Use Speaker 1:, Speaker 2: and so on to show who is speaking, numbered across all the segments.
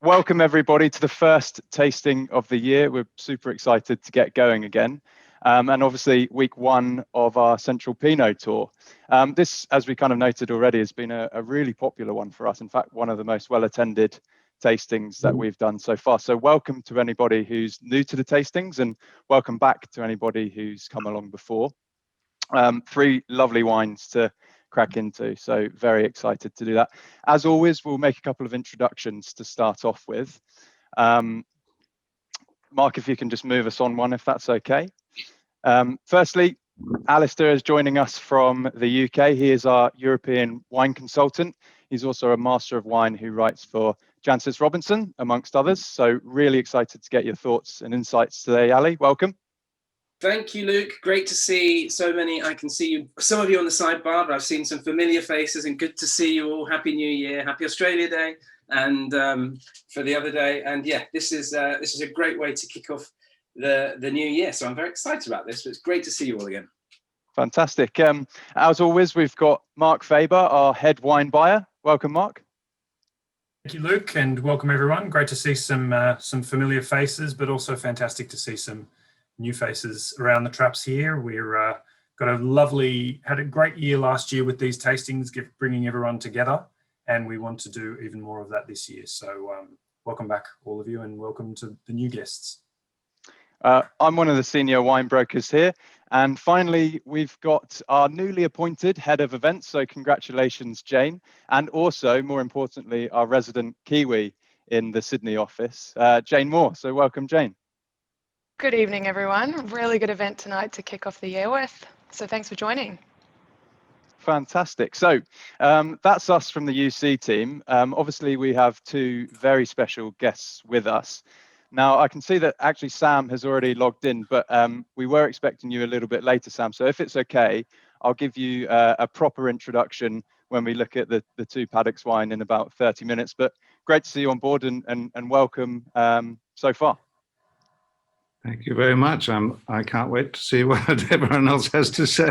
Speaker 1: Welcome everybody to the first tasting of the year. We're super excited to get going again. And obviously week one of our Central Pinot tour. This, as we kind of noted already, has been a really popular one for us. In fact, one of the most well-attended tastings that we've done so far. So welcome to anybody who's new to the tastings, and welcome back to anybody who's come along before. Three lovely wines to crack into, so very excited to do that. As always, we'll make a couple of introductions to start off with. Mark, if you can just move us on one, if that's okay. Firstly, Alistair is joining us from the UK. He is our European wine consultant. He's also a master of wine who writes for Jancis Robinson, amongst others. So really excited to get your thoughts and insights today, Ali. Welcome.
Speaker 2: Thank you, Luke. Great to see so many. I can see you, some of you on the sidebar, but I've seen some familiar faces, and good to see you all. Happy New Year, Happy Australia Day, and for the other day. And yeah, this is a great way to kick off the new year. So I'm very excited about this. But it's great to see you all again.
Speaker 1: Fantastic. As always, we've got Mark Faber, our head wine buyer. Welcome, Mark.
Speaker 3: Thank you, Luke, and welcome everyone. Great to see some familiar faces, but also fantastic to see some new faces around the traps here. We're had a great year last year with these tastings, bringing everyone together, and we want to do even more of that this year. So welcome back, all of you, and welcome to the new guests.
Speaker 1: I'm one of the senior wine brokers here. And finally, we've got our newly appointed head of events. So congratulations, Jane. And also, more importantly, our resident Kiwi in the Sydney office, Jane Moore. So welcome, Jane.
Speaker 4: Good evening, everyone. Really good event tonight to kick off the year with. So thanks for joining.
Speaker 1: Fantastic. So that's us from the UC team. Obviously, we have two very special guests with us. Now, I can see that actually Sam has already logged in, but we were expecting you a little bit later, Sam. So if it's okay, I'll give you a proper introduction when we look at the two paddocks wine in about 30 minutes. But great to see you on board, and welcome so far.
Speaker 5: Thank you very much. I can't wait to see what everyone else has to say.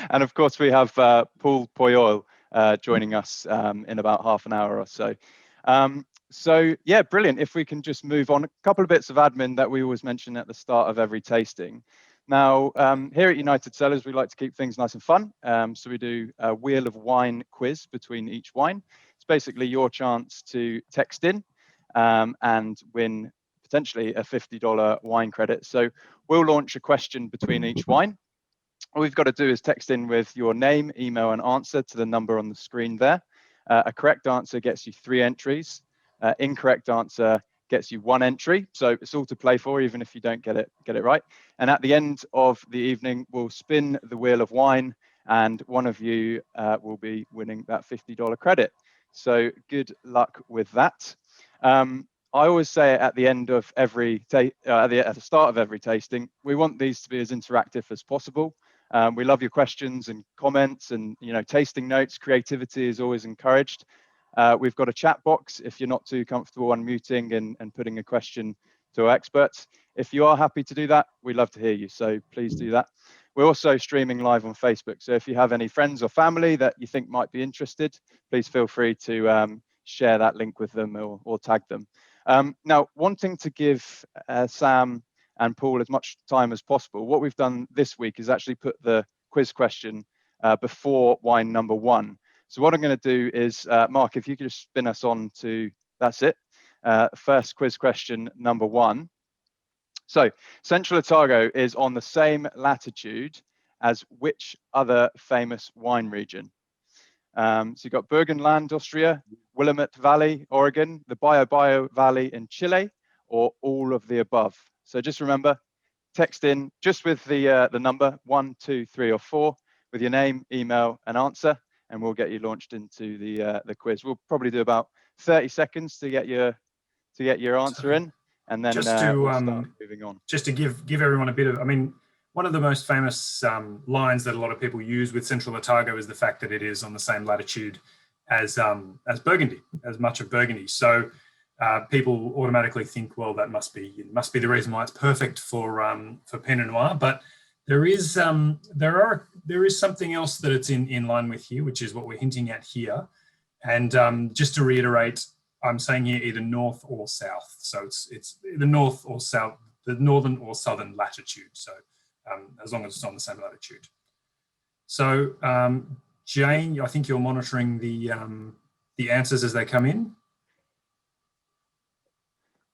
Speaker 1: And of course, we have Paul Poyol joining us in about half an hour or so. So yeah, brilliant. If we can just move on, a couple of bits of admin that we always mention at the start of every tasting. Now, here at United Cellars, we like to keep things nice and fun. So we do a Wheel of Wine quiz between each wine. It's basically your chance to text in and win potentially a $50 wine credit. So we'll launch a question between each wine. All we've got to do is text in with your name, email, and answer to the number on the screen there. A correct answer gets you 3 entries. Incorrect answer gets you 1 entry. So it's all to play for, even if you don't get it right. And at the end of the evening, we'll spin the wheel of wine, and one of you will be winning that $50 credit. So good luck with that. I always say at the end of every at the start of every tasting, we want these to be as interactive as possible. We love your questions and comments, and tasting notes. Creativity is always encouraged. We've got a chat box if you're not too comfortable unmuting and putting a question to our experts. If you are happy to do that, we'd love to hear you, so please do that. We're also streaming live on Facebook, so if you have any friends or family that you think might be interested, please feel free to share that link with them or tag them. Now, wanting to give Sam and Paul as much time as possible, what we've done this week is actually put the quiz question before wine number 1. So what I'm going to do is, Mark, if you could just spin us on to, that's it, first quiz question number 1. So Central Otago is on the same latitude as which other famous wine region? So you've got Burgenland, Austria, Willamette Valley, Oregon, the Biobío Valley in Chile, or all of the above. So just remember, text in just with the number 1, 2, 3, or 4 with your name, email, and answer, and we'll get you launched into the quiz. We'll probably do about 30 seconds to get your answer in, and then we'll start moving on.
Speaker 3: Just to give everyone a bit of, one of the most famous lines that a lot of people use with Central Otago is the fact that it is on the same latitude as Burgundy, as much of Burgundy. So people automatically think, well, that must be the reason why it's perfect for Pinot Noir. But there is something else that it's in line with here, which is what we're hinting at here. And just to reiterate, I'm saying here either north or south. So it's the north or south, the northern or southern latitude. So as long as it's on the same latitude. So Jane, I think you're monitoring the answers as they come in.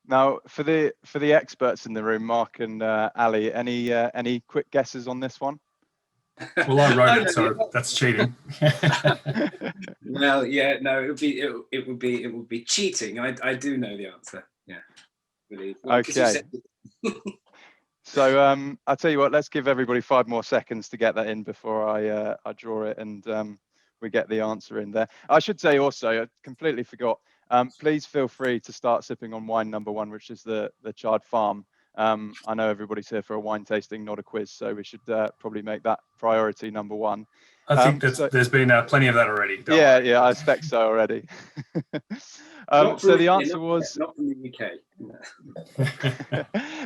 Speaker 1: Now, for the experts in the room, Mark and Ali, any quick guesses on this one?
Speaker 3: Well, I wrote it, so that's cheating.
Speaker 2: Well, yeah, no, it would be cheating. I do know the answer. Yeah, really. Well,
Speaker 1: Okay. So I'll tell you what. Let's give everybody 5 more seconds to get that in before I draw it and we get the answer in there. I should say also, I completely forgot. Please feel free to start sipping on wine number 1, which is the Charred Farm. I know everybody's here for a wine tasting, not a quiz, so we should probably make that priority number 1.
Speaker 3: I think there's been plenty of that already.
Speaker 1: Yeah, yeah, I expect so already. So the answer was
Speaker 2: not from the UK. No.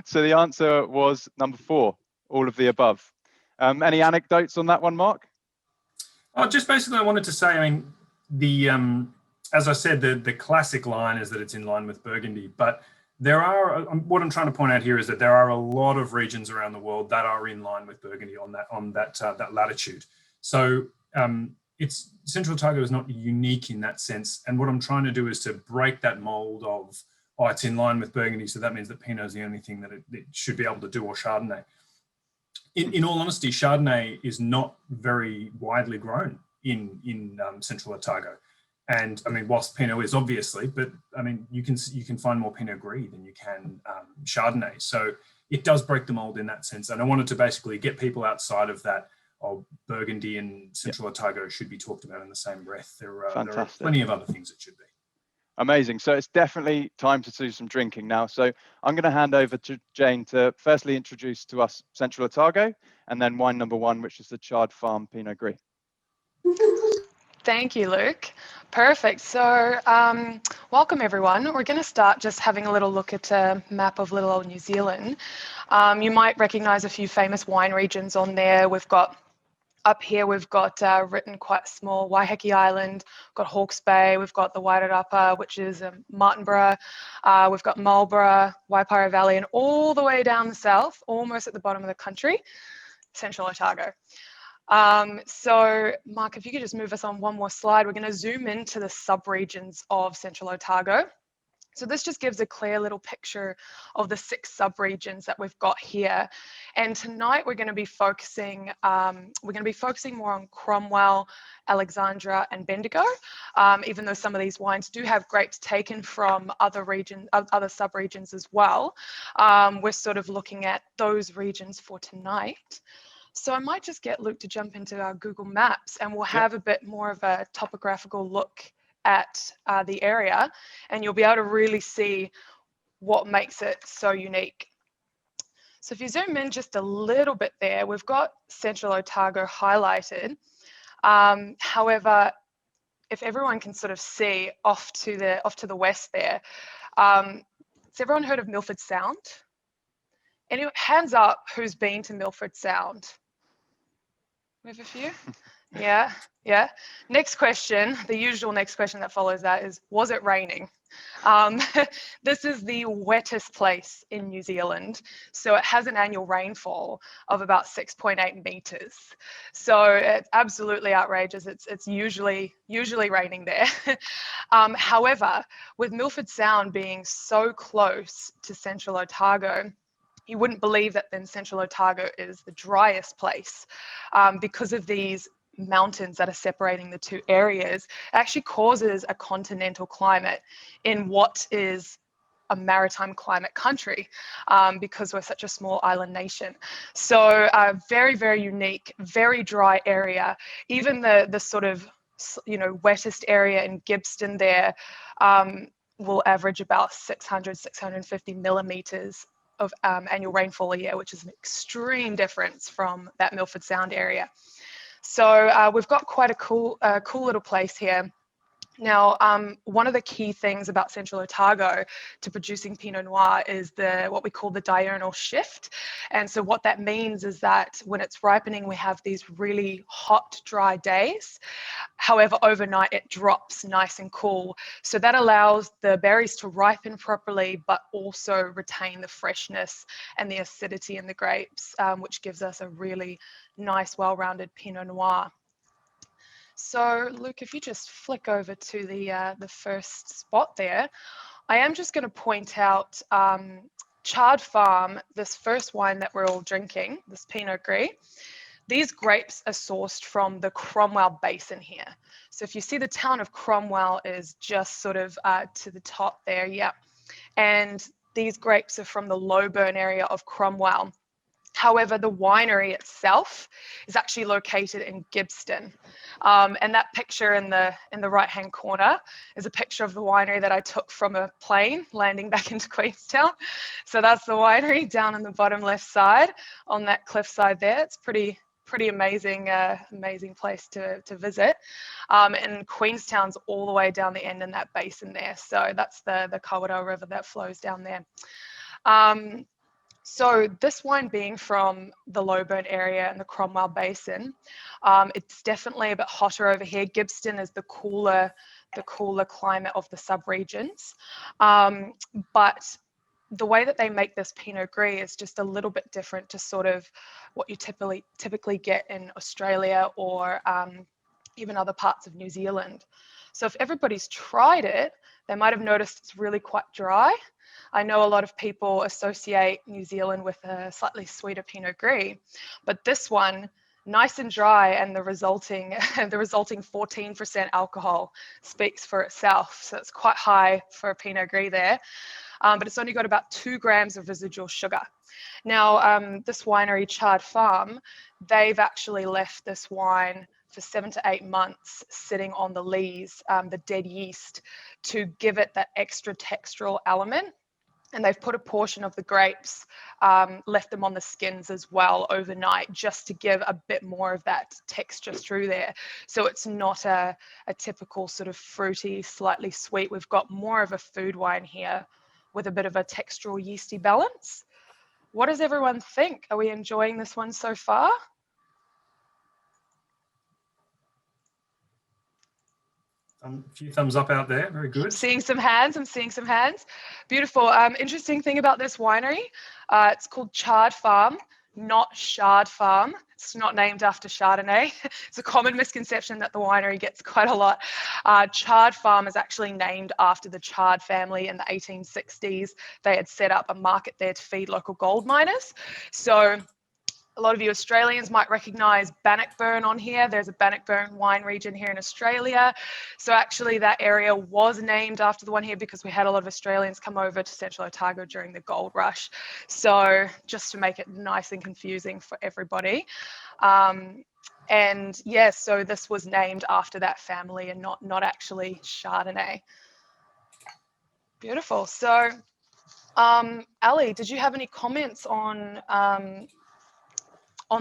Speaker 1: So the answer was number 4, all of the above. Any anecdotes on that one, Mark?
Speaker 3: Oh, just basically, I wanted to say, I mean, the as I said, the classic line is that it's in line with Burgundy, but there are, what I'm trying to point out here is that there are a lot of regions around the world that are in line with Burgundy on that latitude. So it's Central Otago is not unique in that sense. And what I'm trying to do is to break that mold of, oh, it's in line with Burgundy, so that means that Pinot is the only thing that it should be able to do, or Chardonnay. In all honesty, Chardonnay is not very widely grown in Central Otago. And I mean, whilst Pinot is obviously, but I mean, you can find more Pinot Gris than you can Chardonnay. So it does break the mold in that sense. And I wanted to basically get people outside of that. Oh, Burgundy and Central Otago should be talked about in the same breath. There are plenty of other things it should be.
Speaker 1: Amazing. So it's definitely time to do some drinking now. So I'm going to hand over to Jane to firstly introduce to us Central Otago, and then wine number 1, which is the Charred Farm Pinot Gris.
Speaker 4: Thank you, Luke. Perfect. So welcome, everyone. We're going to start just having a little look at a map of little old New Zealand. You might recognise a few famous wine regions on there. We've got up here, we've got written quite small Waiheke Island, got Hawke's Bay, we've got the Wairarapa, which is Martinborough, we've got Marlborough, Waipara Valley, and all the way down the south, almost at the bottom of the country, Central Otago. So Mark, if you could just move us on one more slide, we're going to zoom into the sub-regions of Central Otago. So this just gives a clear little picture of the 6 sub-regions that we've got here. And tonight we're going to be focusing more on Cromwell, Alexandra, and Bendigo. Even though some of these wines do have grapes taken from other sub-regions as well, we're sort of looking at those regions for tonight. So I might just get Luke to jump into our Google Maps, and we'll have a bit more of a topographical look at the area, and you'll be able to really see what makes it so unique. So if you zoom in just a little bit there, we've got Central Otago highlighted. However, if everyone can sort of see off to the west there, has everyone heard of Milford Sound? Anyone, hands up who's been to Milford Sound? We have a few? Yeah. Next question, the usual next question that follows that is, was it raining? This is the wettest place in New Zealand. So it has an annual rainfall of about 6.8 meters. So it's absolutely outrageous. It's usually raining there. However, with Milford Sound being so close to Central Otago, you wouldn't believe that then Central Otago is the driest place because of these mountains that are separating the 2 areas. It actually causes a continental climate in what is a maritime climate country because we're such a small island nation. So very, very unique, very dry area. Even the sort of, wettest area in Gibbston there will average about 650 millimeters of annual rainfall a year, which is an extreme difference from that Milford Sound area. So we've got quite a cool little place here. Now, one of the key things about Central Otago to producing Pinot Noir is what we call the diurnal shift. And so what that means is that when it's ripening, we have these really hot, dry days. However, overnight it drops nice and cool. So that allows the berries to ripen properly, but also retain the freshness and the acidity in the grapes, which gives us a really nice, well-rounded Pinot Noir. So Luke, if you just flick over to the first spot there, I am just going to point out Chard Farm, this first wine that we're all drinking, this Pinot Gris. These grapes are sourced from the Cromwell Basin here. So if you see the town of Cromwell is just sort of to the top there, yeah. And these grapes are from the Lowburn area of Cromwell. However, the winery itself is actually located in Gibbston. And that picture in the right-hand corner is a picture of the winery that I took from a plane landing back into Queenstown. So that's the winery down on the bottom left side on that cliffside there. It's pretty amazing, amazing place to visit. And Queenstown's all the way down the end in that basin there. So that's the Kawarau River that flows down there. So this wine being from the Lowburn area and the Cromwell Basin, it's definitely a bit hotter over here. Gibbston is the cooler climate of the sub-regions. But the way that they make this Pinot Gris is just a little bit different to sort of what you typically get in Australia or even other parts of New Zealand. So if everybody's tried it, they might have noticed it's really quite dry. I know a lot of people associate New Zealand with a slightly sweeter Pinot Gris, but this one, nice and dry, and the resulting 14% alcohol speaks for itself. So it's quite high for a Pinot Gris there, but it's only got about 2 grams of residual sugar. Now, this winery, Chard Farm, they've actually left this wine for 7 to 8 months sitting on the lees, the dead yeast, to give it that extra textural element. And they've put a portion of the grapes, left them on the skins as well overnight, just to give a bit more of that texture through there. So it's not a typical sort of fruity, slightly sweet. We've got more of a food wine here with a bit of a textural yeasty balance. What does everyone think? Are we enjoying this one so far?
Speaker 3: A few thumbs up out there. Very good.
Speaker 4: I'm seeing some hands. Beautiful. Interesting thing about this winery, it's called Chard Farm, not Shard Farm. It's not named after Chardonnay. It's a common misconception that the winery gets quite a lot. Chard Farm is actually named after the Chard family in the 1860s. They had set up a market there to feed local gold miners. So a lot of you Australians might recognise Bannockburn on here. There's a Bannockburn wine region here in Australia. So actually that area was named after the one here because we had a lot of Australians come over to Central Otago during the gold rush. So just to make it nice and confusing for everybody. And yeah, so this was named after that family and not actually Chardonnay. Beautiful. So Ali, did you have any comments on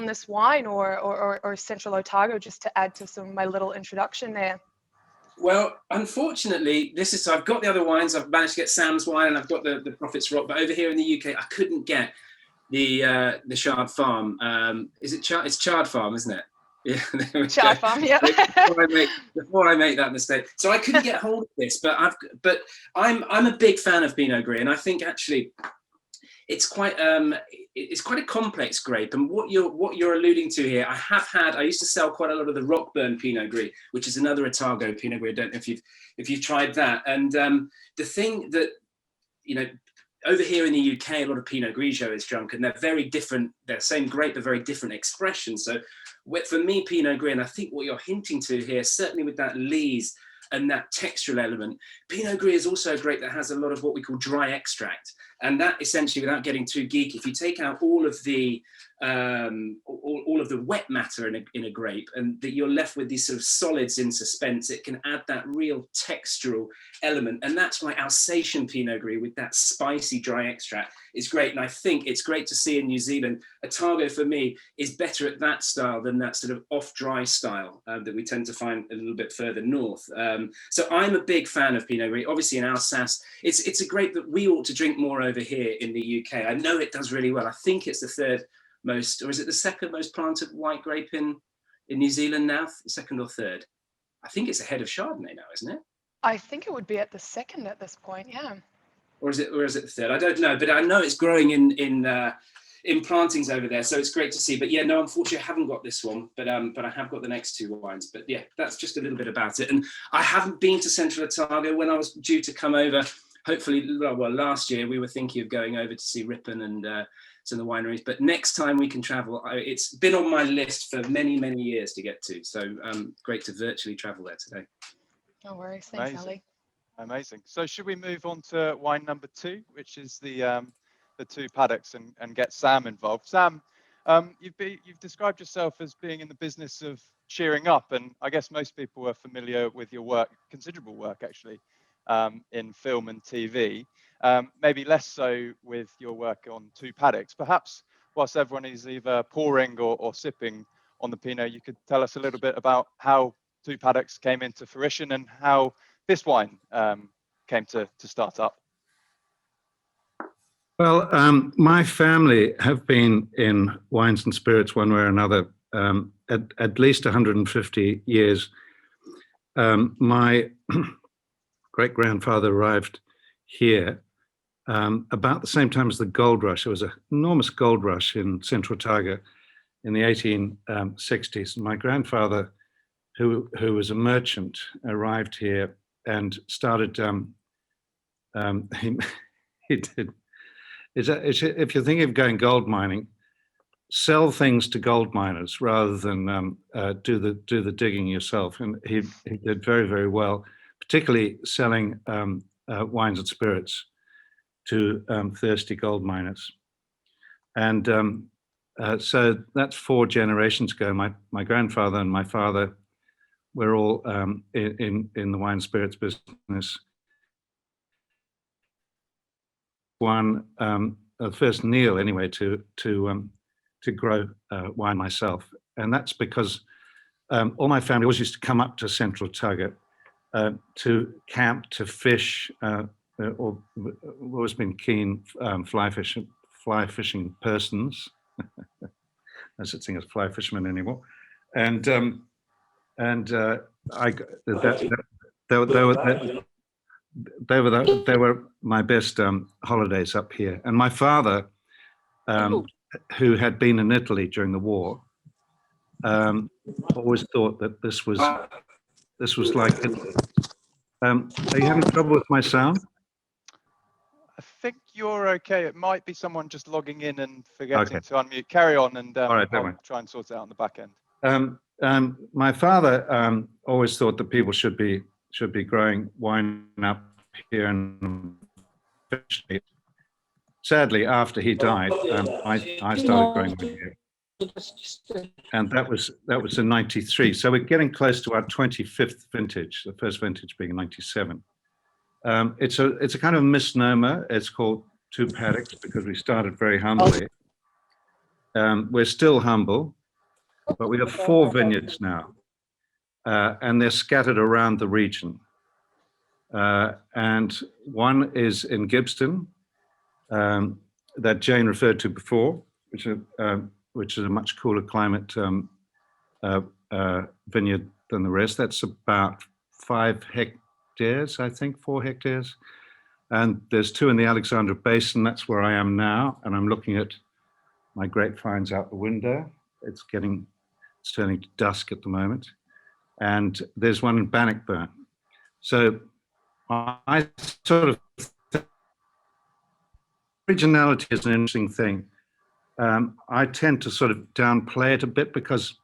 Speaker 4: this wine or Central Otago, just to add to some of my little introduction there?
Speaker 2: Well, unfortunately, I've got the other wines. I've managed to get Sam's wine and I've got the Prophet's Rock, but over here in the UK, I couldn't get the Chard Farm. It's Chard Farm, isn't it? Yeah,
Speaker 4: Chard Farm, yeah.
Speaker 2: Before I make that mistake, so I couldn't get hold of this, but I'm a big fan of Pinot Gris, and I think actually it's quite a complex grape. And what you're alluding to here, I used to sell quite a lot of the Rockburn Pinot Gris, which is another Otago Pinot Gris. I don't know if you've tried that. And the thing that, over here in the UK, a lot of Pinot Grigio is drunk, and they're very different. They're the same grape, but very different expressions. So for me, Pinot Gris, and I think what you're hinting to here, certainly with that lees and that textural element, Pinot Gris is also a grape that has a lot of what we call dry extract. And that essentially, without getting too geeky, if you take out all of the all of the wet matter in a grape, and that you're left with these sort of solids in suspense. It can add that real textural element, and that's why Alsatian Pinot Gris with that spicy dry extract is great. And I think it's great to see in New Zealand, Otago for me is better at that style than that sort of off-dry style that we tend to find a little bit further north. So I'm a big fan of Pinot Gris. Obviously in Alsace, it's a grape that we ought to drink more over here in the UK. I know it does really well. I think it's the third most, or is it the second most planted white grape in New Zealand now? Second or third? I think it's ahead of Chardonnay now, isn't it?
Speaker 4: I think it would be at the second at this point, yeah.
Speaker 2: Or is it the third? I don't know, but I know it's growing in plantings over there, so it's great to see. But yeah, no, unfortunately, I haven't got this one, but I have got the next two wines. But yeah, that's just a little bit about it. And I haven't been to Central Otago. When I was due to come over, hopefully, well, last year we were thinking of going over to see Ripon and some of the wineries. But next time we can travel, it's been on my list for many, many years to get to. So great to virtually travel there today.
Speaker 4: No worries, thanks,
Speaker 1: Amazing.
Speaker 4: Ali.
Speaker 1: Amazing. So should we move on to wine number 2, which is the two paddocks, and get Sam involved? Sam, you've described yourself as being in the business of cheering up, and I guess most people are familiar with your work, considerable work actually, in film and TV. Maybe less so with your work on two paddocks. Perhaps whilst everyone is either pouring or sipping on the Pinot, you could tell us a little bit about how two paddocks came into fruition and how this wine came to start up.
Speaker 5: Well, my family have been in wines and spirits one way or another at least 150 years. My great-grandfather arrived here about the same time as the gold rush. There was an enormous gold rush in Central Otago in the 1860s. My grandfather, who was a merchant, arrived here and started, he did, if you're thinking of going gold mining, sell things to gold miners rather than do the digging yourself. And he did very, very well, particularly selling wines and spirits to thirsty gold miners. And so that's 4 generations ago. My grandfather and my father were all in the wine and spirits business. One, first Neil anyway, to grow wine myself. And that's because all my family always used to come up to Central Otago to camp, to fish, or always been keen fly fishing persons. No such thing as fly fishermen anymore. And they were my best holidays up here. And my father, who had been in Italy during the war, always thought that this was like Italy. Are you having trouble with my sound?
Speaker 1: I think you're okay. It might be someone just logging in and forgetting to unmute. Carry on, and
Speaker 5: All right,
Speaker 1: I'll try and sort it out on the back end.
Speaker 5: My father always thought that people should be growing wine up here, and sadly, after he died, I started growing wine here, and that was in '93. So we're getting close to our 25th vintage. The first vintage being in '97. It's a kind of misnomer. It's called two paddocks because we started very humbly. We're still humble, but we have 4 vineyards now, and they're scattered around the region. And one is in Gibbston, that Jane referred to before, which is a much cooler climate vineyard than the rest. That's about 5 hectares, I think, 4 hectares. And there's 2 in the Alexandra Basin. That's where I am now, and I'm looking at my grapevines out the window. It's turning to dusk at the moment. And there's one in Bannockburn. So I sort of, originality is an interesting thing. I tend to sort of downplay it a bit because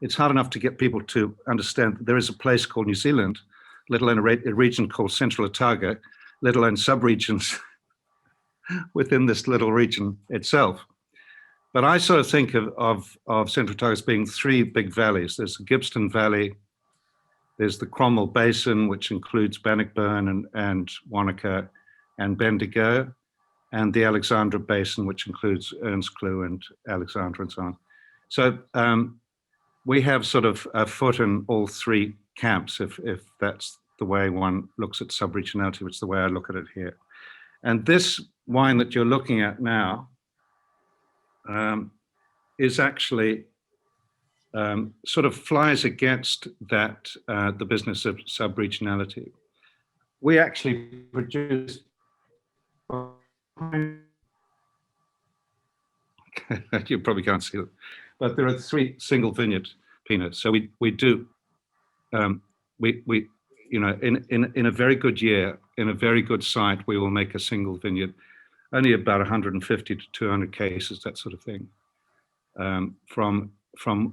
Speaker 5: it's hard enough to get people to understand that there is a place called New Zealand, let alone a region called Central Otago, let alone sub-regions within this little region itself. But I sort of think of Central Otago as being three big valleys. There's the Gippsland Valley, there's the Cromwell Basin, which includes Bannockburn and Wanaka and Bendigo, and the Alexandra Basin, which includes Earnscleugh and Alexandra and so on. So we have sort of a foot in all three camps, if that's the way one looks at sub-regionality, which is the way I look at it here. And this wine that you're looking at now is actually sort of flies against that, the business of sub-regionality. We actually produce you probably can't see it, but there are 3 single vineyard Pinots. So we do, you know, in a very good year, in a very good site, we will make a single vineyard, only about 150 to 200 cases, that sort of thing, from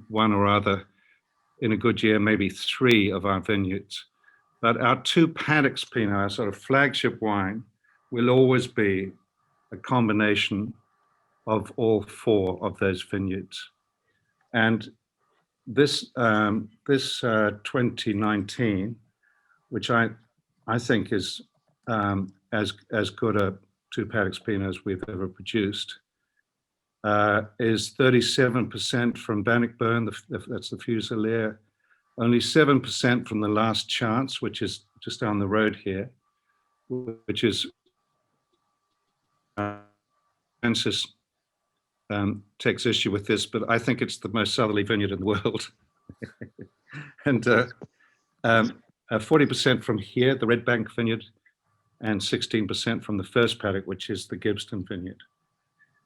Speaker 5: one or other. In a good year, maybe 3 of our vineyards. But our 2 paddocks Pinot, our sort of flagship wine, will always be a combination of all 4 of those vineyards. And this 2019, which I think is as good a 2 paddocks Pinot as we've ever produced, is 37% from Bannockburn, that's the Fusilier, only 7% from the Last Chance, which is just down the road here, which is Francis takes issue with this, but I think it's the most southerly vineyard in the world. And 40% from here, the Red Bank vineyard, and 16% from the first paddock, which is the Gibbston vineyard.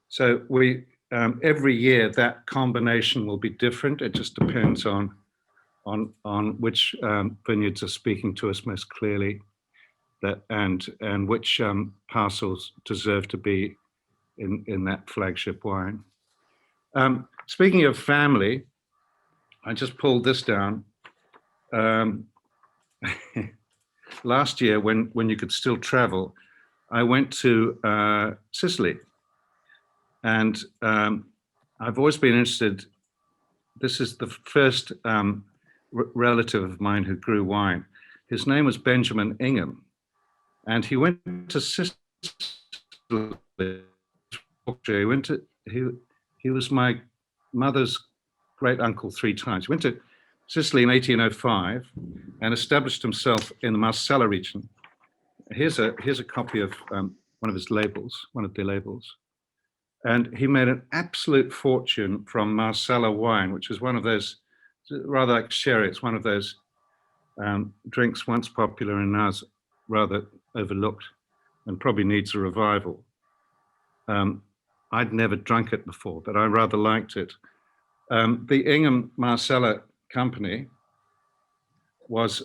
Speaker 5: So we every year that combination will be different. It just depends on which vineyards are speaking to us most clearly, that and which parcels deserve to be in that flagship wine. Speaking of family, I just pulled this down. Last year, when you could still travel, I went to Sicily, and I've always been interested. This is the first relative of mine who grew wine. His name was Benjamin Ingham, and he went to Sicily. He was my mother's great uncle 3 times. He went to Sicily in 1805 and established himself in the Marsala region. Here's a copy of one of his labels, one of the labels. And he made an absolute fortune from Marsala wine, which is one of those, rather like sherry, it's one of those drinks once popular and now is rather overlooked and probably needs a revival. I'd never drunk it before, but I rather liked it. The Ingham Marsala company was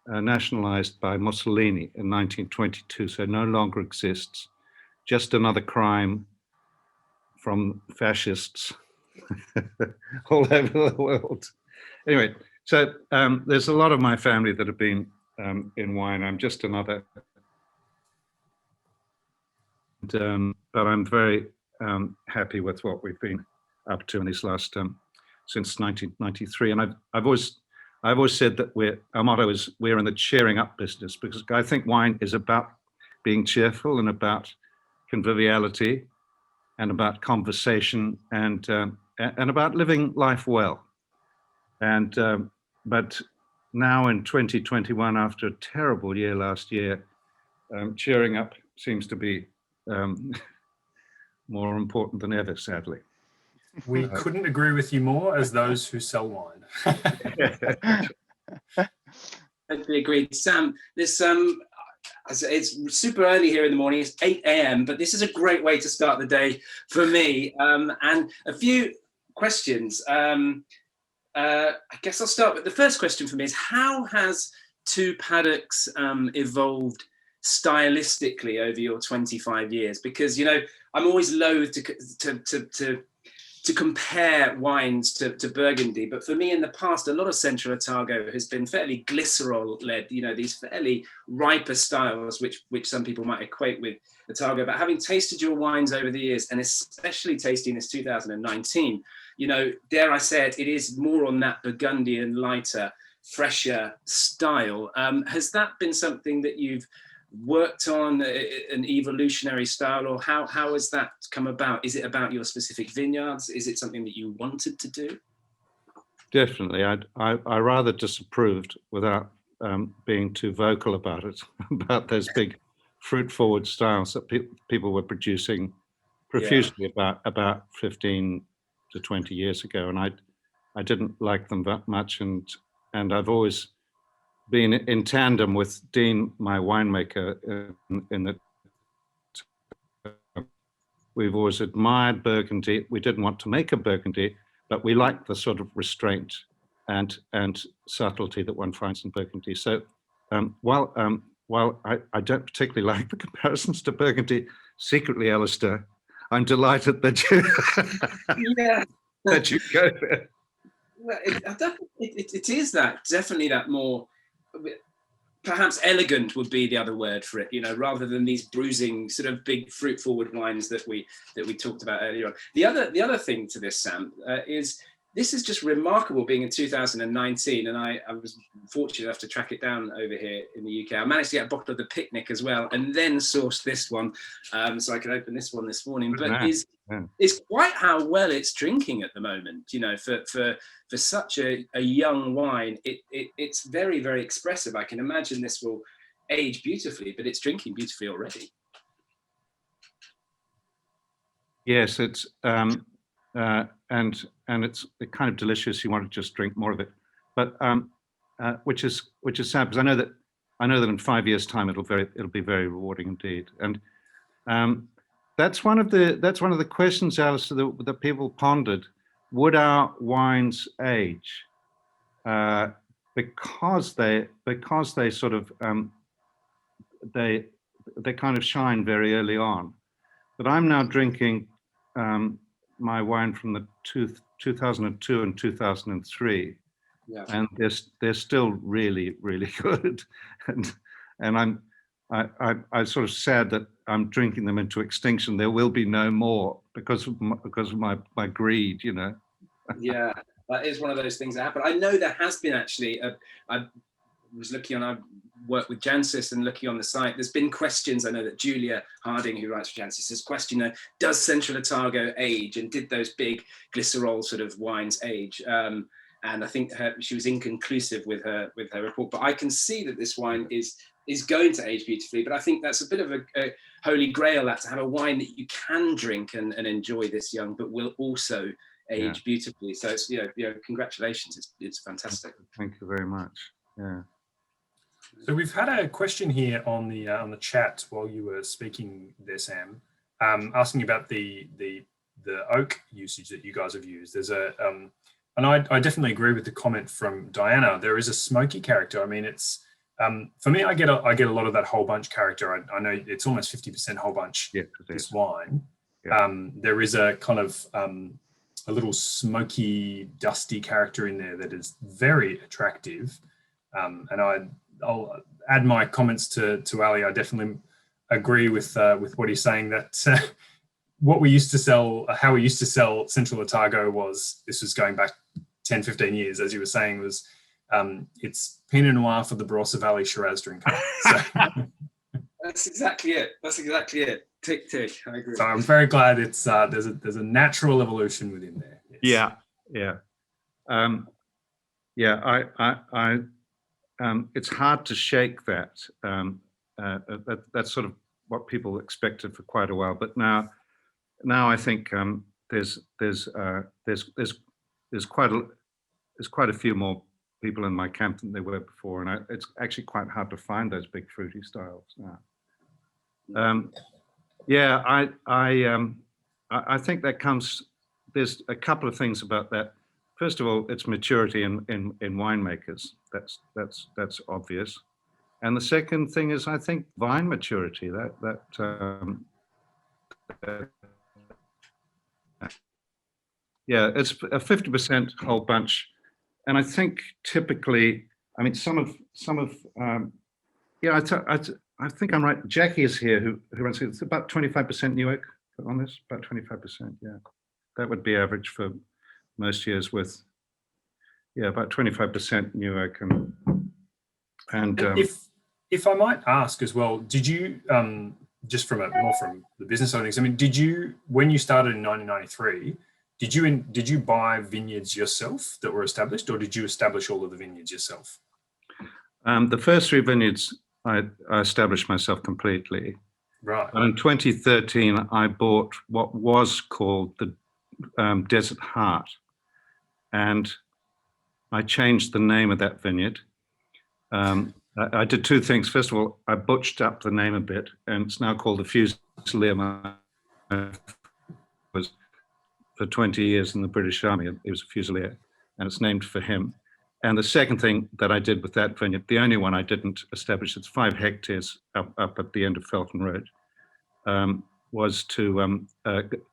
Speaker 5: nationalized by Mussolini in 1922, so no longer exists. Just another crime from fascists all over the world. Anyway, so there's a lot of my family that have been in wine. I'm just another. But I'm very happy with what we've been up to in these last since 1993. And I've always said that our motto is we're in the cheering up business, because I think wine is about being cheerful and about conviviality and about conversation and about living life well. And but now in 2021, after a terrible year last year, cheering up seems to be more important than ever, sadly.
Speaker 3: We couldn't agree with you more as those who sell wine.
Speaker 2: Totally agreed. Sam, this it's super early here in the morning. It's 8 a.m., but this is a great way to start the day for me. And a few questions. I guess I'll start with the first question for me is, how has 2 paddocks evolved stylistically over your 25 years? Because, you know, I'm always loath to to compare wines to Burgundy, but for me in the past, a lot of Central Otago has been fairly glycerol-led, you know, these fairly riper styles, which some people might equate with Otago. But having tasted your wines over the years, and especially tasting this 2019, you know, dare I say it, it is more on that Burgundian, lighter, fresher style. Has that been something that you've worked on, an evolutionary style, or how has that come about? Is it about your specific vineyards? Is it something that you wanted to do?
Speaker 5: Definitely. I rather disapproved, without being too vocal about it, about those big fruit forward styles that people were producing profusely about 15 to 20 years ago. And I didn't like them that much. And I've always been in tandem with Dean, my winemaker, in that we've always admired Burgundy. We didn't want to make a Burgundy, but we liked the sort of restraint and subtlety that one finds in Burgundy. So while I don't particularly like the comparisons to Burgundy, secretly, Alistair, I'm delighted that you that you go there.
Speaker 2: Well, it is that, definitely that more, perhaps elegant would be the other word for it, you know, rather than these bruising sort of big fruit forward wines that we talked about earlier on. The other thing to this, Sam, is this is just remarkable being in 2019, and I was fortunate enough to track it down over here in the UK. I managed to get a bottle of the Picnic as well, and then sourced this one, so I could open this one this morning. But is quite how well it's drinking at the moment. You know, for such a young wine, it's very, very expressive. I can imagine this will age beautifully, but it's drinking beautifully already.
Speaker 5: Yes, it's and it's kind of delicious. You want to just drink more of it, but which is sad, because I know that in 5 years' time it'll be very rewarding indeed. And that's one of the questions, Alistair, that people pondered: would our wines age? Because they sort of they kind of shine very early on. But I'm now drinking my wine from the 2002 and 2003, and they're still really, really good. And I'm sort of sad that I'm drinking them into extinction. There will be no more because of my greed, you know.
Speaker 2: Yeah, that is one of those things that happen. I know there has been actually. I was looking on. I work with Jancis and looking on the site. There's been questions. I know that Julia Harding, who writes for Jancis, has questioned: does Central Otago age, and did those big glycerol sort of wines age? And I think she was inconclusive with her report. But I can see that this wine is going to age beautifully. But I think that's a bit of a holy grail, that to have a wine that you can drink and enjoy this young, but will also age beautifully. So it's, you know, congratulations. It's fantastic.
Speaker 5: Thank you very much. Yeah.
Speaker 3: So we've had a question here on the chat while you were speaking there, Sam, asking about the oak usage that you guys have used. There's and I definitely agree with the comment from Diana. There is a smoky character. I mean, it's for me, I get a lot of that whole bunch character. I know it's almost 50% whole bunch.
Speaker 5: Yeah,
Speaker 3: this wine.
Speaker 5: Yeah.
Speaker 3: There is a kind of a little smoky, dusty character in there that is very attractive. And I'll add my comments to Ali. I definitely agree with what he's saying, that what we used to sell, how we used to sell Central Otago was, this was going back 10, 15 years, as you were saying, was it's Pinot Noir for the Barossa Valley Shiraz drinker. So,
Speaker 2: That's exactly it. Tick, tick. I agree.
Speaker 3: So I'm very glad it's there's a natural evolution within there.
Speaker 5: Yes. It's hard to shake that. That's sort of what people expected for quite a while. But now I think there's quite a few more people in my camp than there were before, and it's actually quite hard to find those big fruity styles now. I think that comes. There's a couple of things about that. First of all, it's maturity in winemakers. That's obvious. And the second thing is, I think, vine maturity. Yeah, it's a 50% whole bunch, and I think typically, I mean, yeah, I think I'm right. Jackie is here, who runs it. It's about 25% New Oak on this, about 25%. Yeah, that would be average for most years with, yeah, about 25% New Oak and
Speaker 3: if I might ask as well, did you just more from the business side of things? I mean, did you, when you started in 1993, did you buy vineyards yourself that were established, or did you establish all of the vineyards yourself?
Speaker 5: The first 3 vineyards I established myself completely.
Speaker 3: Right.
Speaker 5: But in 2013, I bought what was called the Desert Heart, and I changed the name of that vineyard. I did 2 things. First of all, I butched up the name a bit, and it's now called the Fusilier. Was for 20 years in the British Army. He was a Fusilier, and it's named for him. And the second thing that I did with that vineyard, the only one I didn't establish, it's 5 hectares up at the end of Felton Road, was to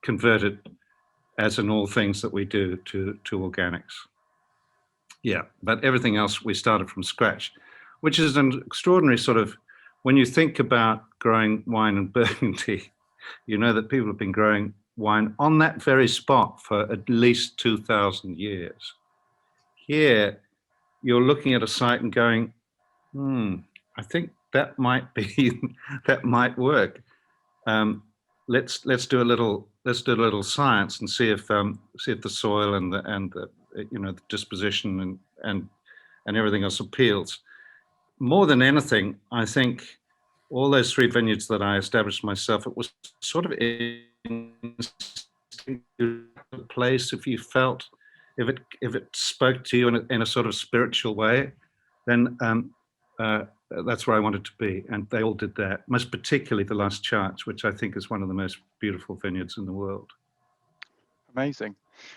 Speaker 5: convert it, as in all things that we do, to organics. Yeah, but everything else we started from scratch, which is an extraordinary sort of, when you think about growing wine in Burgundy, you know that people have been growing wine on that very spot for at least 2,000 years. Here, you're looking at a site and going, I think that might be, that might work. Let's do a little science and see if the soil and the the disposition and everything else appeals. More than anything, I think all those 3 vineyards that I established myself, it was sort of in a place. If you felt, if it spoke to you in a sort of spiritual way, then that's where I wanted to be, and they all did that. Most particularly the last Charts, which I think is one of the most beautiful vineyards in the world.
Speaker 1: Amazing.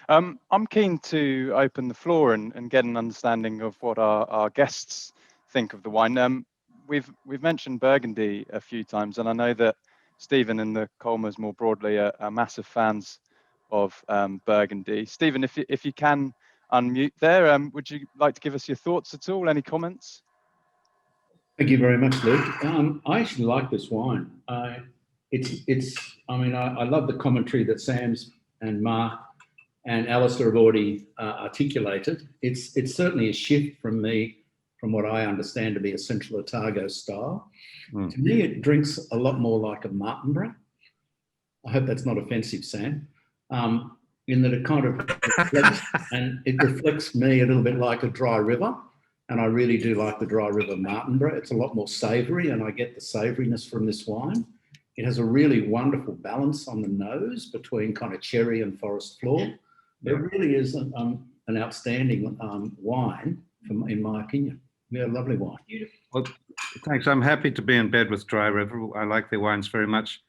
Speaker 1: I'm keen to open the floor and get an understanding of what our guests think of the wine. We've mentioned Burgundy a few times, and I know that Stephen and the Colmers more broadly are massive fans of Burgundy. Stephen, if you can unmute there, would you like to give us your thoughts at all? Any comments?
Speaker 6: Thank you very much, Luke. I actually like this wine. I love the commentary that Sam's and Mark and Alistair have already articulated. It's certainly a shift from what I understand to be a Central Otago style. To me, it drinks a lot more like a Martinborough. I hope that's not offensive, Sam. In that it kind of reflects, and it reflects me a little bit like a Dry River. And I really do like the Dry River Martinborough. It's a lot more savoury, and I get the savouriness from this wine. It has a really wonderful balance on the nose between kind of cherry and forest floor. It really is an outstanding wine, in my opinion. Yeah, lovely wine.
Speaker 5: Well, thanks. I'm happy to be in bed with Dry River. I like their wines very much.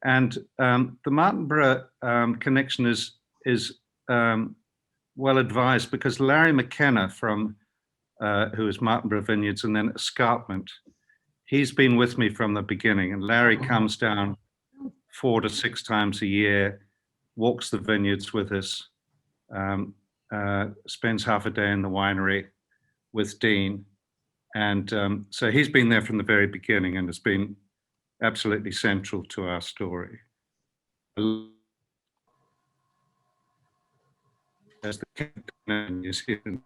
Speaker 5: And the Martinborough connection is well advised, because Larry McKenna who is Martinborough Vineyards and then Escarpment, he's been with me from the beginning. And Larry comes down 4 to 6 times a year, walks the vineyards with us, spends half a day in the winery with Dean. And so he's been there from the very beginning and has been absolutely central to our story. As the captain in New Zealand,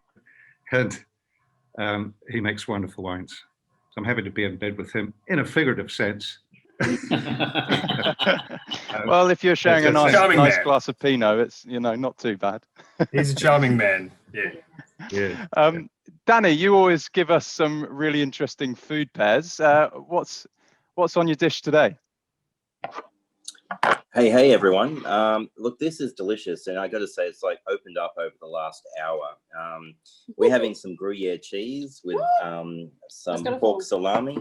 Speaker 5: and he makes wonderful wines. So I'm happy to be in bed with him in a figurative sense.
Speaker 1: Well, if you're sharing a nice glass of Pinot, it's not too bad.
Speaker 3: He's a charming man. Yeah.
Speaker 1: Danny, you always give us some really interesting food pairs. What's on your dish today?
Speaker 7: Hey everyone. Look, this is delicious, and I got to say it's like opened up over the last hour. We're having some Gruyere cheese with some pork salami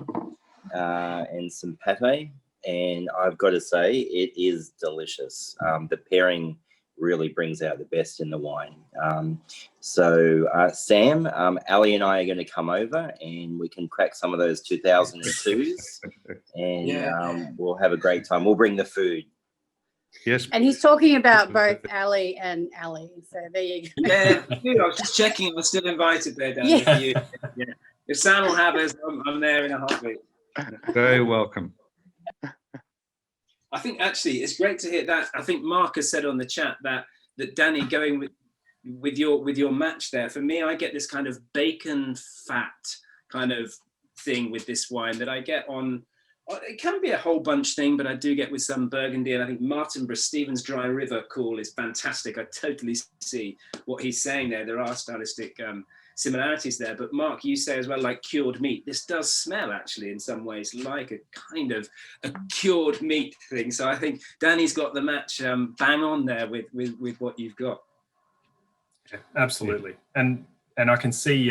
Speaker 7: and some pate, and I've got to say it is delicious. The pairing really brings out the best in the wine. So Sam, Ali and I are going to come over and we can crack some of those 2002s and we'll have a great time. We'll bring the food.
Speaker 5: Yes.
Speaker 8: And he's talking about both Ali and Ali. So there you go.
Speaker 2: Yeah, I was just checking. I'm still invited there, Dan.
Speaker 8: Yeah.
Speaker 2: Yeah. If Sam will have us, I'm there in a heartbeat.
Speaker 5: Very welcome.
Speaker 2: I think actually it's great to hear that. I think Mark has said on the chat that Danny, going with your match there, for me, I get this kind of bacon fat kind of thing with this wine that I get on. It can be a whole bunch thing, but I do get with some Burgundy, and I think Martinborough Stevens Dry River call is fantastic. I totally see what he's saying there. There are stylistic similarities there, but Mark, you say as well, like cured meat. This does smell actually in some ways like a kind of a cured meat thing. So I think Danny's got the match bang on there with what you've got.
Speaker 3: Yeah, absolutely, and I can see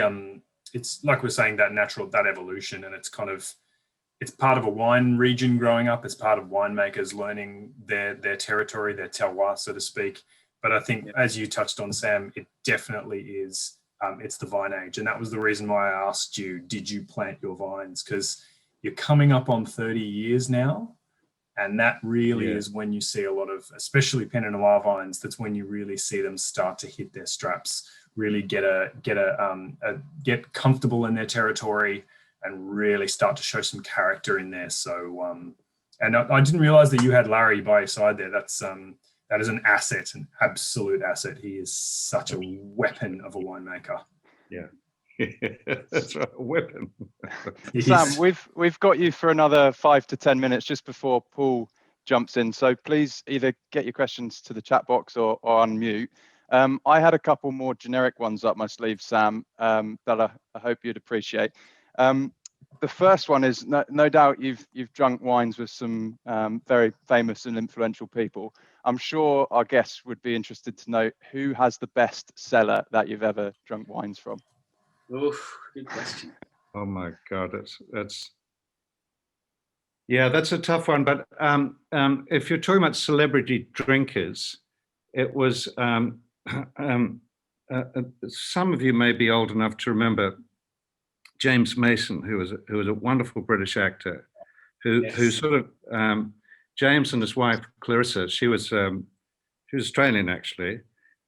Speaker 3: it's like we're saying, that evolution, and it's kind of. It's part of a wine region growing up. It's part of winemakers learning their territory, their terroir, so to speak. But I think, as you touched on, Sam, it definitely is. It's the vine age, and that was the reason why I asked you, did you plant your vines? Because you're coming up on 30 years now, and that really is when you see a lot of, especially Pinot Noir vines. That's when you really see them start to hit their straps, really get comfortable in their territory, and really start to show some character in there. So, and I didn't realize that you had Larry by your side there. That is an asset, an absolute asset. He is such a weapon of a winemaker.
Speaker 5: Yeah, that's right, a weapon.
Speaker 1: Sam, we've got you for another 5 to 10 minutes just before Paul jumps in. So please either get your questions to the chat box or unmute. I had a couple more generic ones up my sleeve, Sam, that I hope you'd appreciate. The first one is no doubt you've drunk wines with some very famous and influential people. I'm sure our guests would be interested to know who has the best cellar that you've ever drunk wines from.
Speaker 2: Oof, good question.
Speaker 5: Oh my God, that's a tough one. But if you're talking about celebrity drinkers, it was some of you may be old enough to remember James Mason, who was a wonderful British actor, who sort of James and his wife Clarissa, she was Australian actually.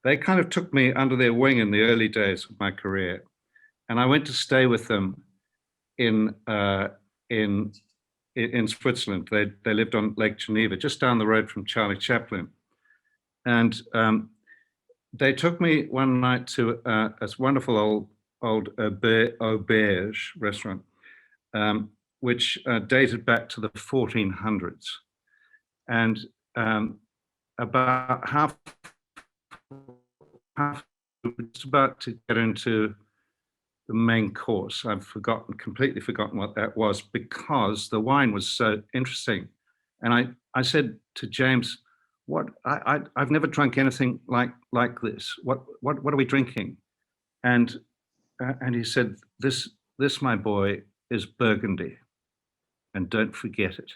Speaker 5: They kind of took me under their wing in the early days of my career, and I went to stay with them in Switzerland. They lived on Lake Geneva, just down the road from Charlie Chaplin, and they took me one night to a wonderful old auberge restaurant, which dated back to the 1400s. And about half it's about to get into the main course. I've completely forgotten what that was, because the wine was so interesting. And I said to James, I've never drunk anything like this. What are we drinking? And he said, this, my boy, is Burgundy, and don't forget it.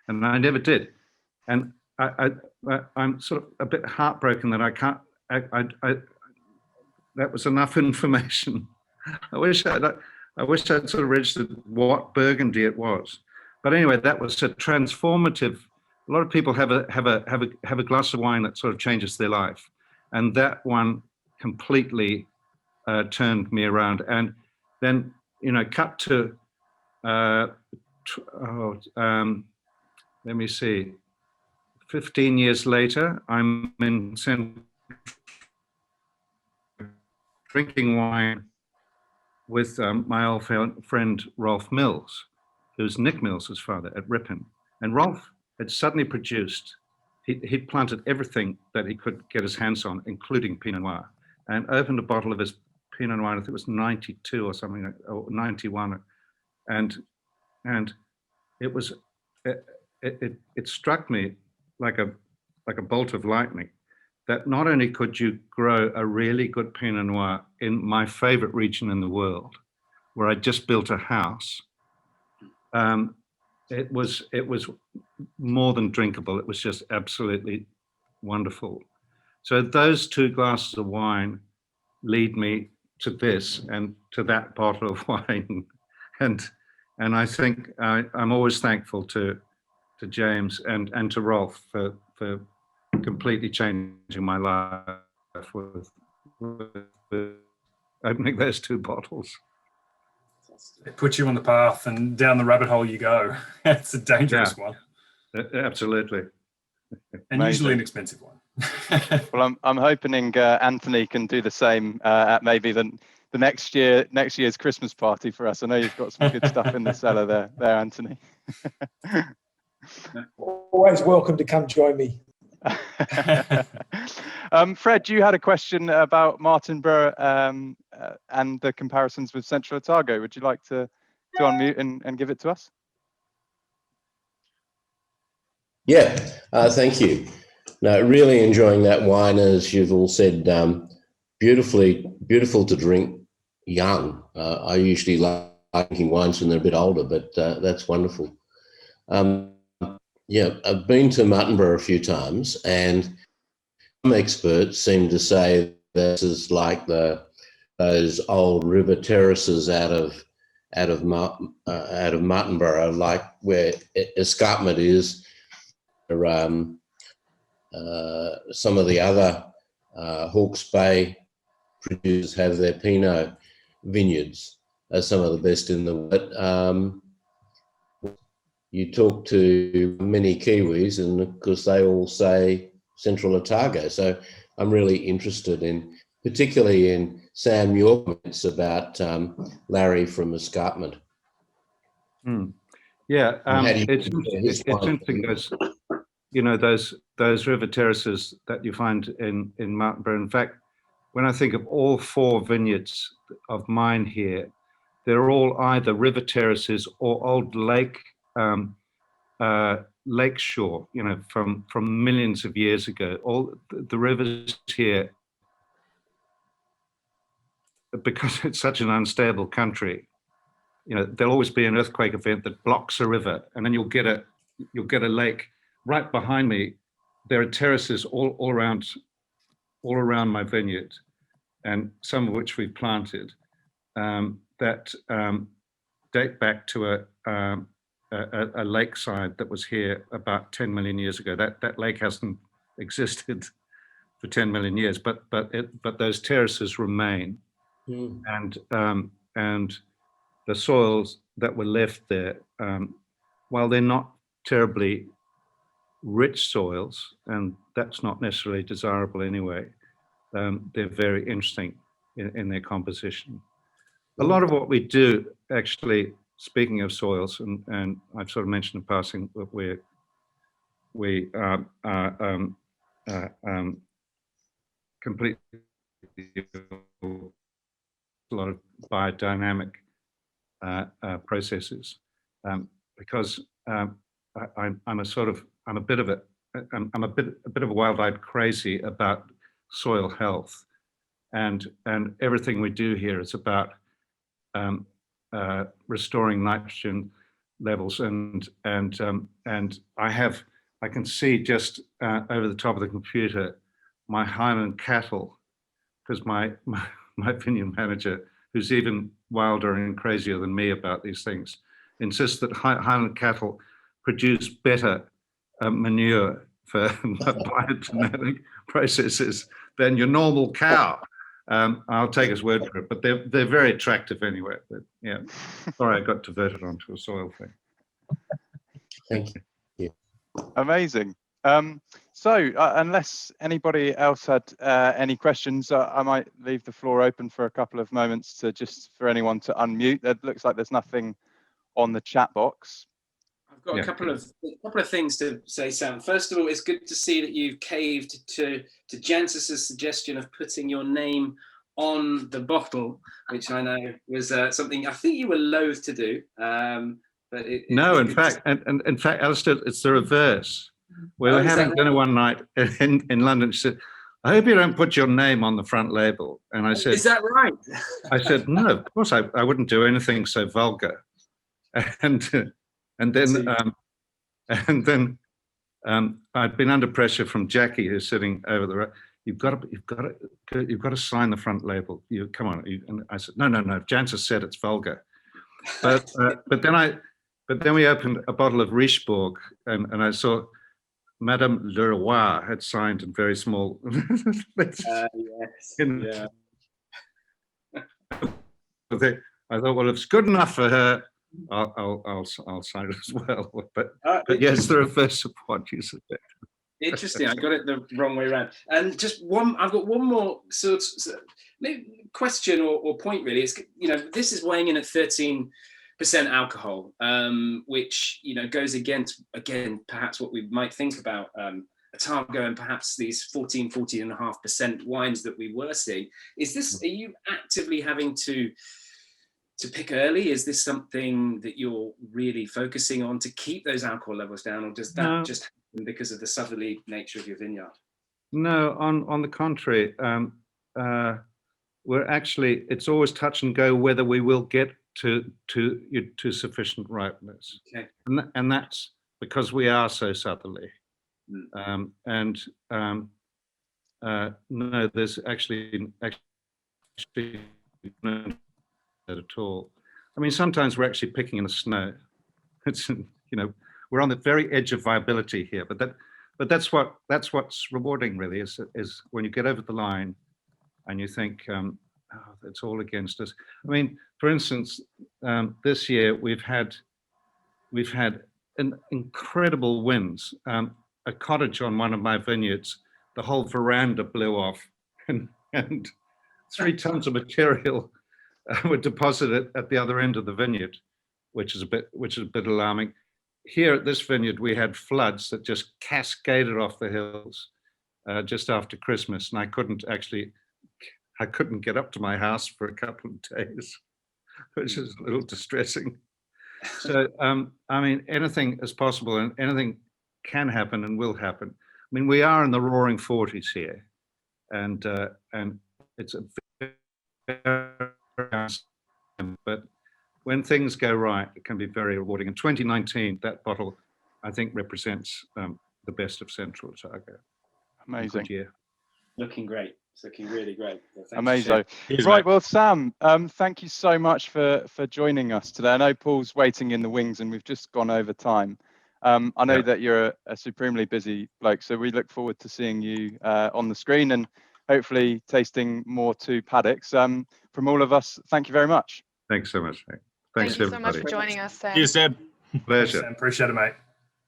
Speaker 5: And I never did. And I'm sort of a bit heartbroken that I can't. That was enough information. I wish I'd sort of registered what Burgundy it was. But anyway, that was a transformative. A lot of people have a glass of wine that sort of changes their life, and that one completely turned me around. And then, cut to let me see, 15 years later, I'm in drinking wine with my old friend Rolf Mills, who's Nick Mills' father at Ripon. And Rolf had suddenly produced, he'd planted everything that he could get his hands on, including Pinot Noir, and opened a bottle of his Pinot Noir. I think it was 92 or something, or 91, and it was it struck me like a bolt of lightning that not only could you grow a really good Pinot Noir in my favorite region in the world, where I just built a house, it was more than drinkable. It was just absolutely wonderful. So those two glasses of wine lead me to this and to that bottle of wine, and I think I'm always thankful to James and to Rolf for completely changing my life with opening those 2 bottles.
Speaker 3: It puts you on the path, and down the rabbit hole you go. It's a dangerous one.
Speaker 5: Absolutely.
Speaker 3: And
Speaker 1: Amazing.
Speaker 3: usually an expensive one.
Speaker 1: Well, I'm hoping Anthony can do the same at maybe the next year's Christmas party for us. I know you've got some good stuff in the cellar there, Anthony.
Speaker 9: Always welcome to come join me.
Speaker 1: Fred, you had a question about Martinborough and the comparisons with Central Otago. Would you like to unmute and give it to us?
Speaker 10: Yeah, thank you. No, really enjoying that wine, as you've all said. Beautiful to drink young. I usually like drinking wines when they're a bit older, but that's wonderful. Yeah, I've been to Martinborough a few times, and some experts seem to say this is like those old river terraces out of Martinborough, like where escarpment is. Some of the other Hawke's Bay producers have their Pinot vineyards as some of the best in the world. You talk to many Kiwis, and of course they all say Central Otago. So I'm really interested in, particularly in Sam, your comments about Larry from Escarpment.
Speaker 5: Yeah, it's interesting because, you know, those river terraces that you find in Martinborough. In fact, when I think of all 4 vineyards of mine here, they're all either river terraces or old lakeshore, you know, from millions of years ago. All the rivers here, because it's such an unstable country, you know, there'll always be an earthquake event that blocks a river, and then you'll get a lake. Right behind me, there are terraces all around my vineyard, and some of which we've planted that date back to a lakeside that was here about 10 million years ago. That lake hasn't existed for 10 million years, but those terraces remain, and the soils that were left there, while they're not terribly rich soils, and that's not necessarily desirable anyway, they're very interesting in their composition. A lot of what we do, actually, speaking of soils, and I've sort of mentioned in passing that we completely a lot of biodynamic processes, because I'm a bit of a wild-eyed crazy about soil health, and everything we do here is about restoring nitrogen levels, and I can see just over the top of the computer my Highland cattle, because my vineyard manager, who's even wilder and crazier than me about these things, insists that Highland cattle produce better manure for biogenetic processes than your normal cow. I'll take his word for it, but they're very attractive anyway. But yeah, sorry, I got diverted onto a soil thing.
Speaker 10: Thank you.
Speaker 1: Amazing. So unless anybody else had any questions, I might leave the floor open for a couple of moments for anyone to unmute. It looks like there's nothing on the chat box.
Speaker 2: I've got a couple of things to say, Sam. First of all, it's good to see that you've caved to Jancis's suggestion of putting your name on the bottle, which I know was something I think you were loath to do. But in fact,
Speaker 5: Alistair, it's the reverse. We were having dinner one night in London. She said, "I hope you don't put your name on the front label." And I said,
Speaker 2: "Is that right?"
Speaker 5: I said, "No, of course I wouldn't do anything so vulgar." And then I'd been under pressure from Jackie, who's sitting over the road. You've got to sign the front label. Come on. And I said, no. Jancis said it's vulgar. But then we opened a bottle of Richebourg, and I saw Madame Leroy had signed in very small.
Speaker 2: Yes. Yeah.
Speaker 5: I thought, well, if it's good enough for her, I'll sign it as well. But yes, there are first of what you suspect.
Speaker 2: Interesting. I got it the wrong way around. And just one, I've got one more sort of maybe question or point really. It's, you know, this is weighing in at 13% alcohol, which, you know, goes against, again, perhaps what we might think about Otago and perhaps these 14.5% wines that we were seeing. Is this, are you actively having to pick early? Is this something that you're really focusing on to keep those alcohol levels down, or does that just happen because of the southerly nature of your vineyard?
Speaker 5: No, on the contrary, we're actually, it's always touch and go whether we will get to sufficient ripeness.
Speaker 2: Okay.
Speaker 5: And that's because we are so southerly. No, there's actually no at all. I mean, sometimes we're actually picking in the snow. It's, you know, we're on the very edge of viability here, but that's what's rewarding really, is when you get over the line and you think, oh, it's all against us. I mean, for instance, this year we've had an incredible winds. A cottage on one of my vineyards, the whole veranda blew off, and 3 tons of material were deposited at the other end of the vineyard, which is a bit alarming. Here at this vineyard, we had floods that just cascaded off the hills just after Christmas, and I couldn't get up to my house for a couple of days, which is a little distressing. So, I mean, anything is possible, and anything can happen and will happen. I mean, we are in the roaring 40s here, and it's a very, but when things go right, it can be very rewarding. In 2019, that bottle, I think, represents the best of Central Otago.
Speaker 1: Amazing.
Speaker 2: Looking great. It's looking really great. Well,
Speaker 1: amazing. Right, well, Sam, thank you so much for joining us today. I know Paul's waiting in the wings and we've just gone over time. I know that you're a supremely busy bloke, so we look forward to seeing you on the screen and hopefully tasting more 2 paddocks. From all of us, thank you very much.
Speaker 5: Thanks so much.
Speaker 4: Thank you so much for joining us, Sam.
Speaker 3: Cheers, Seb.
Speaker 5: Pleasure.
Speaker 3: Sam, appreciate it, mate.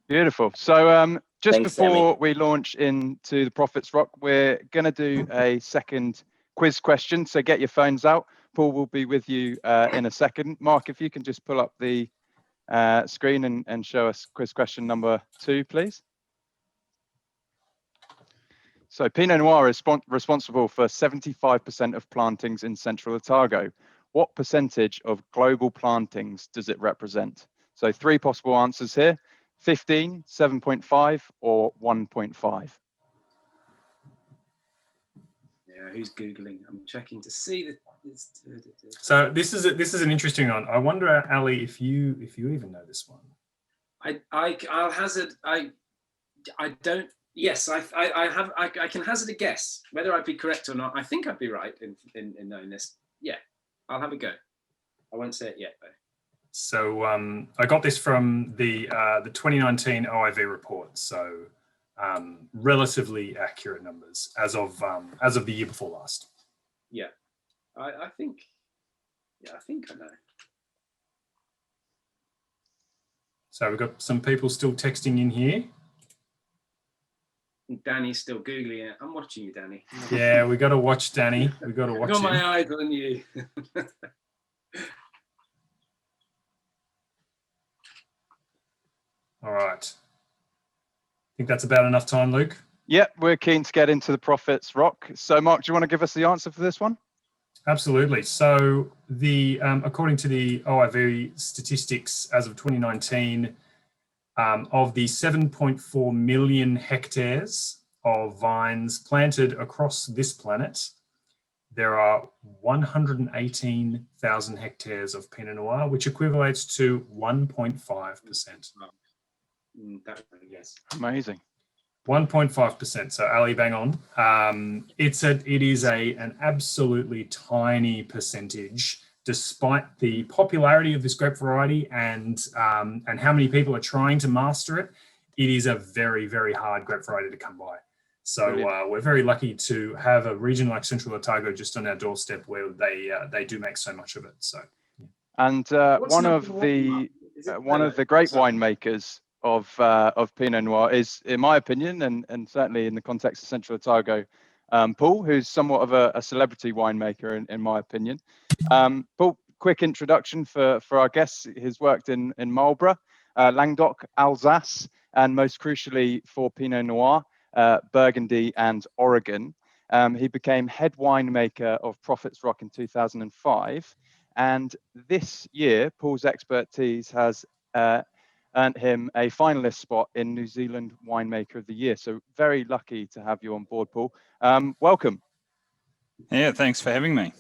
Speaker 1: Beautiful. So just
Speaker 7: Thanks,
Speaker 1: before
Speaker 7: Sammy.
Speaker 1: we launch into the Prophet's Rock, we're going to do a second quiz question. So get your phones out. Paul will be with you in a second. Mark, if you can just pull up the screen and show us quiz question number 2, please. So Pinot Noir is responsible for 75% of plantings in Central Otago. What percentage of global plantings does it represent? So 3 possible answers here: 15, 7.5, or 1.5.
Speaker 2: Yeah, who's Googling? I'm checking to see that.
Speaker 3: So this is an interesting one. I wonder, Ali, if you even know this one.
Speaker 2: I'll hazard. I don't. Yes, I can hazard a guess. Whether I'd be correct or not, I think I'd be right in knowing this. Yeah, I'll have a go. I won't say it yet though.
Speaker 3: So I got this from the 2019 OIV report. So relatively accurate numbers as of the year before last.
Speaker 2: Yeah, I think. Yeah, I think I know.
Speaker 3: So we've got some people still texting in here.
Speaker 2: Danny's still Googling it. I'm watching you, Danny.
Speaker 3: Yeah, we got to watch Danny. We got to watch him.
Speaker 2: Got my eyes on you.
Speaker 3: All right. I think that's about enough time, Luke.
Speaker 1: Yep, we're keen to get into the Prophet's Rock. So Mark, do you want to give us the answer for this one?
Speaker 3: Absolutely. So the according to the OIV statistics as of 2019, of the 7.4 million hectares of vines planted across this planet, there are 118,000 hectares of Pinot Noir, which equivalates to 1.5%.
Speaker 2: Yes.
Speaker 1: Amazing.
Speaker 3: 1.5%. So Ali, bang on. It is an absolutely tiny percentage, despite the popularity of this grape variety and how many people are trying to master it. it is a very, very hard grape variety to come by. So
Speaker 1: Brilliant.
Speaker 3: we're very lucky to have a region like Central Otago just on our doorstep where they do make so much of it. So,
Speaker 1: and one of the great winemakers of Pinot Noir is, in my opinion, and certainly in the context of Central Otago, Paul, who's somewhat of a celebrity winemaker in my opinion. Paul, quick introduction for our guests. He's worked in Marlborough, Languedoc, Alsace, and most crucially for Pinot Noir, Burgundy and Oregon. He became head winemaker of Prophet's Rock in 2005. And this year, Paul's expertise has earned him a finalist spot in New Zealand Winemaker of the Year. So very lucky to have you on board, Paul. Welcome.
Speaker 11: Yeah, thanks for having me.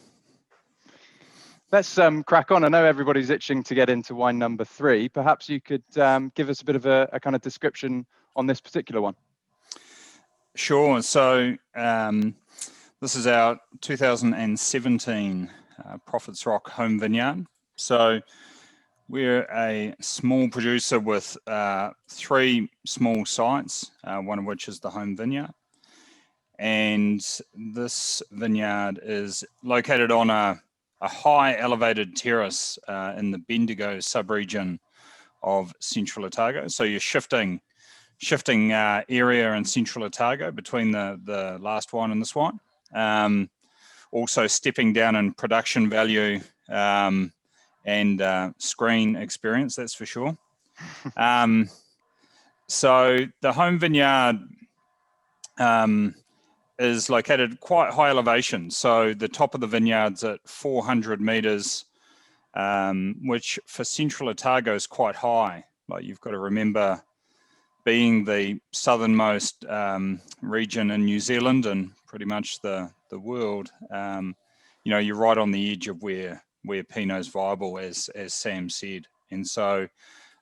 Speaker 1: Let's crack on. I know everybody's itching to get into wine number 3. Perhaps you could give us a bit of a kind of description on this particular one.
Speaker 11: Sure. So this is our 2017 Prophet's Rock home vineyard. So we're a small producer with 3 small sites, one of which is the home vineyard. And this vineyard is located on a high elevated terrace in the Bendigo subregion of Central Otago. So you're shifting area in Central Otago between the last wine and this wine. Also stepping down in production value and screen experience, that's for sure. So the home vineyard is located quite high elevation. So the top of the vineyard's at 400 meters, which for Central Otago is quite high. Like, you've got to remember, being the southernmost region in New Zealand and pretty much the world, you know, you're right on the edge of where Pinot's viable, as Sam said. And so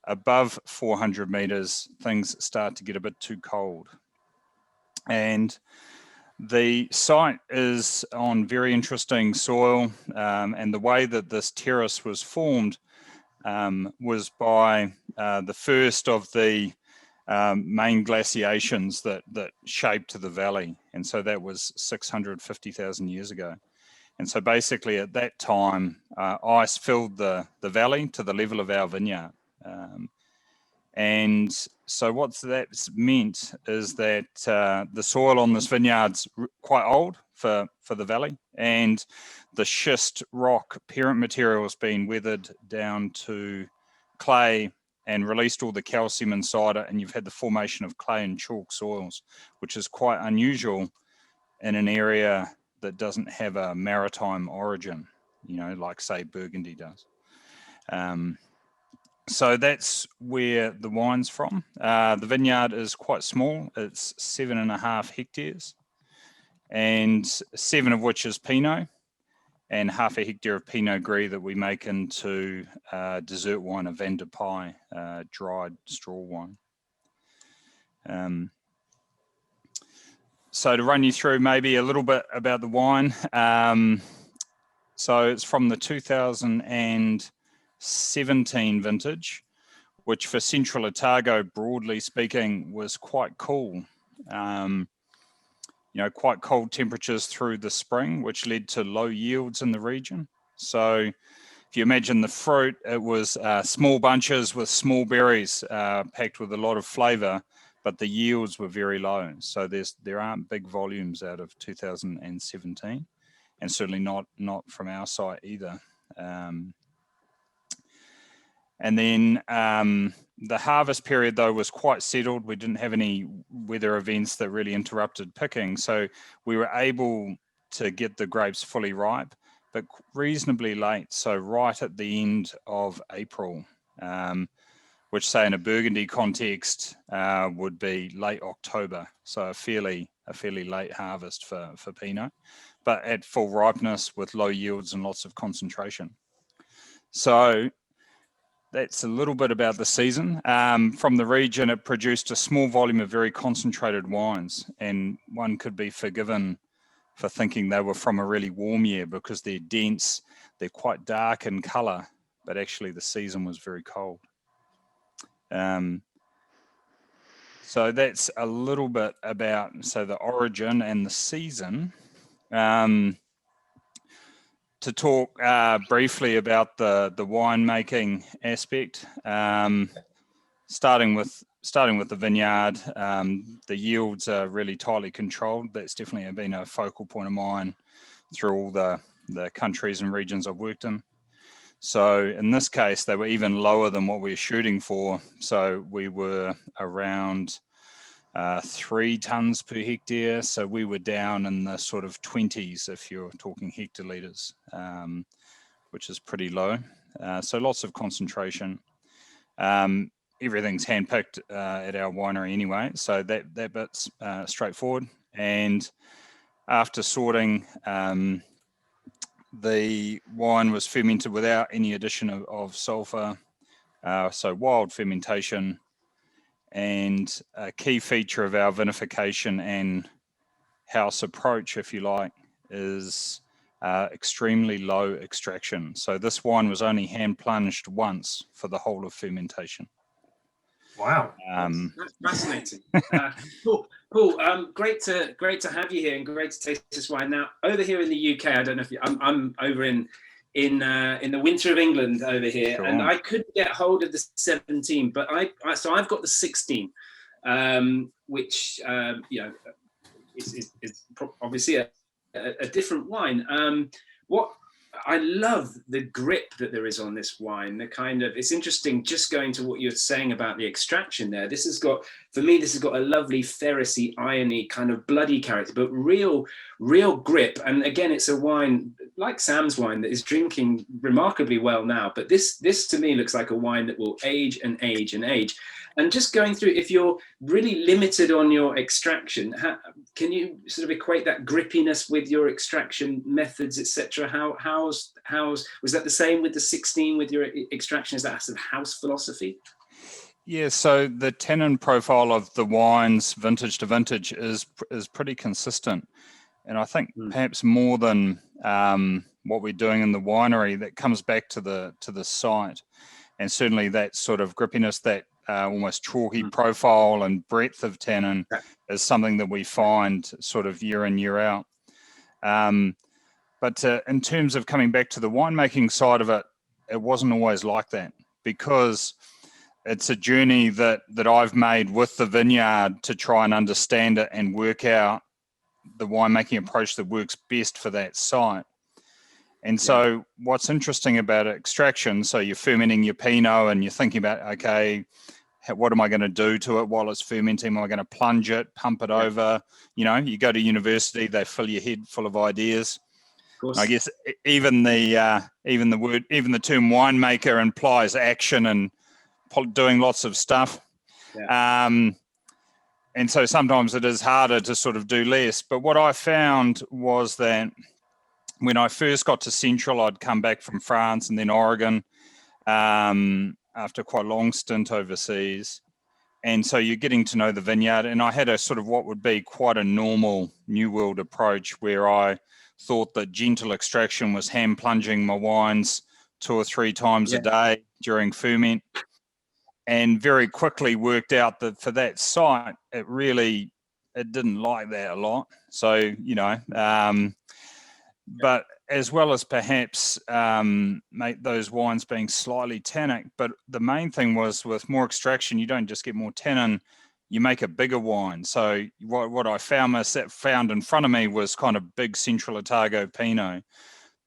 Speaker 11: above 400 meters, things start to get a bit too cold. And the site is on very interesting soil, and the way that this terrace was formed was by the first of the main glaciations that shaped the valley. And so that was 650,000 years ago. And so basically at that time, ice filled the valley to the level of our vineyard. And so what that's meant is that the soil on this vineyard's quite old for the valley, and the schist rock parent material has been weathered down to clay and released all the calcium inside it, and you've had the formation of clay and chalk soils, which is quite unusual in an area that doesn't have a maritime origin, you know, like say Burgundy does. So that's where the wine's from. The vineyard is quite small. It's 7.5 hectares, and 7 of which is Pinot, and 0.5 hectare of Pinot Gris that we make into dessert wine, a Van de Pie, dried straw wine. So to run you through maybe a little bit about the wine. So it's from the 2017 vintage, which for Central Otago, broadly speaking, was quite cool. You know, quite cold temperatures through the spring, which led to low yields in the region. So if you imagine the fruit, it was small bunches with small berries packed with a lot of flavor, but the yields were very low. So there aren't big volumes out of 2017, and certainly not from our site either. And then the harvest period, though, was quite settled. We didn't have any weather events that really interrupted picking. So we were able to get the grapes fully ripe, but reasonably late. So right at the end of April, which, say, in a Burgundy context would be late October. So a fairly late harvest for Pinot, but at full ripeness with low yields and lots of concentration. So that's a little bit about the season. From the region, it produced a small volume of very concentrated wines, and one could be forgiven for thinking they were from a really warm year because they're dense, they're quite dark in colour, but actually the season was very cold. So that's a little bit about the origin and the season. To talk briefly about the winemaking aspect, starting with the vineyard, the yields are really tightly controlled. That's definitely been a focal point of mine through all the countries and regions I've worked in. So in this case, they were even lower than what we were shooting for. So we were around 3 tons per hectare. So we were down in the sort of 20s if you're talking hectolitres, which is pretty low. So lots of concentration. Everything's handpicked at our winery anyway, so that bit's straightforward. And after sorting, the wine was fermented without any addition of sulfur, so wild fermentation. And a key feature of our vinification and house approach, if you like, is extremely low extraction. So this wine was only hand plunged once for the whole of fermentation.
Speaker 3: Wow,
Speaker 2: that's fascinating. Paul, great to have you here and great to taste this wine. Now, over here in the UK, I don't know if I'm over in the winter of England over here,
Speaker 11: Sure.
Speaker 2: and I couldn't get hold of the 17, but so I've got the 16, which is obviously a different wine. What I love the grip that there is on this wine. It's interesting just going to what you're saying about the extraction there. This has got a lovely ferrousy, irony, kind of bloody character, but real grip. And again, it's a wine like Sam's wine that is drinking remarkably well now. But this to me looks like a wine that will age and age and age. And just going through, if you're really limited on your extraction, can you sort of equate that grippiness with your extraction methods, etc.? Was that the same with the 16 with your extraction? Is that a sort of house philosophy?
Speaker 11: Yeah, so the tannin profile of the wines, vintage to vintage, is pretty consistent, and I think perhaps more than what we're doing in the winery, that comes back to the site, and certainly that sort of grippiness, that almost chalky profile and breadth of tannin is something that we find sort of year in, year out. But in terms of coming back to the winemaking side of it, it wasn't always like that, because it's a journey that I've made with the vineyard to try and understand it and work out the winemaking approach that works best for that site. And so what's interesting about extraction, so you're fermenting your Pinot and you're thinking about, okay, what am I going to do to it while it's fermenting? Am I going to plunge it, pump it over? You know, you go to university, they fill your head full of ideas. I guess even the term winemaker implies action and doing lots of stuff. And so sometimes it is harder to sort of do less. But what I found was that when I first got to Central, I'd come back from France and then Oregon after quite a long stint overseas. And so you're getting to know the vineyard. And I had a sort of what would be quite a normal New World approach, where I thought that gentle extraction was hand plunging my wines 2 or 3 times a day during ferment. And very quickly worked out that for that site, it didn't like that a lot. So, but as well as perhaps make those wines being slightly tannic, but the main thing was with more extraction, you don't just get more tannin, you make a bigger wine. So what I found in front of me was kind of big Central Otago Pinot,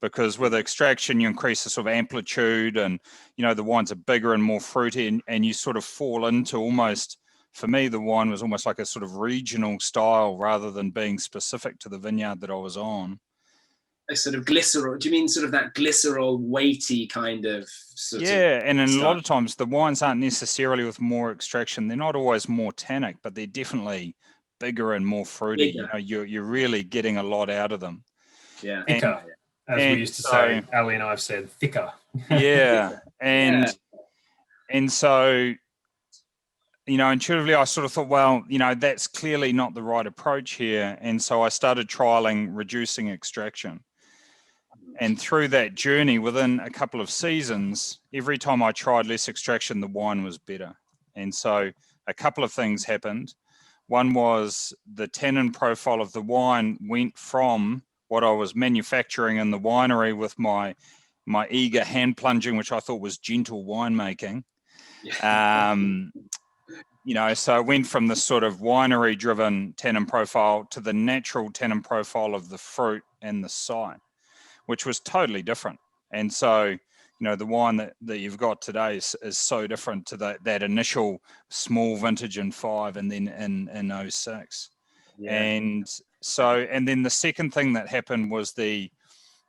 Speaker 11: because with extraction, you increase the sort of amplitude and, the wines are bigger and more fruity, and you sort of fall into almost, for me, the wine was almost like a sort of regional style rather than being specific to the vineyard that I was on.
Speaker 2: A sort of glycerol, do you mean sort of that glycerol weighty kind of sort of
Speaker 11: and in
Speaker 2: style?
Speaker 11: a lot of times the wines aren't necessarily with more extraction. They're not always more tannic, but they're definitely bigger and more fruity. You're really getting a lot out of them.
Speaker 2: Yeah.
Speaker 3: Thicker, as we used to say, Ali and I have said, thicker.
Speaker 11: Yeah. And so, intuitively I sort of thought, well, that's clearly not the right approach here. And so I started trialing reducing extraction. And through that journey, within a couple of seasons, every time I tried less extraction, the wine was better. And so a couple of things happened. One was the tannin profile of the wine went from what I was manufacturing in the winery with my eager hand plunging, which I thought was gentle winemaking. You know, so it went from the sort of winery driven tannin profile to the natural tannin profile of the fruit and the site, which was totally different. And so, you know, the wine that you've got today is so different to that initial small vintage in 5 and then in 06. Yeah. And so, and then the second thing that happened was the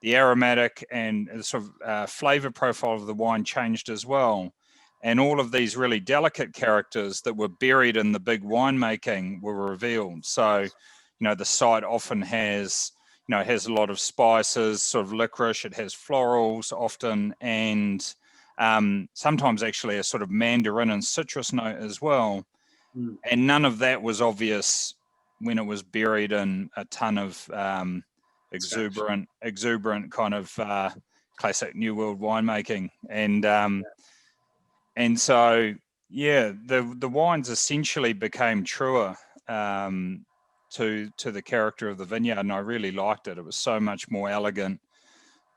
Speaker 11: aromatic and the sort of flavor profile of the wine changed as well. And all of these really delicate characters that were buried in the big winemaking were revealed. So, you know, the site often has, you know, it has a lot of spices, sort of licorice, it has florals often, and sometimes actually a sort of mandarin and citrus note as well. Mm. And none of that was obvious when it was buried in a ton of exuberant kind of classic New World winemaking. And so, yeah, the wines essentially became truer to the character of the vineyard, and I really liked it. It was so much more elegant,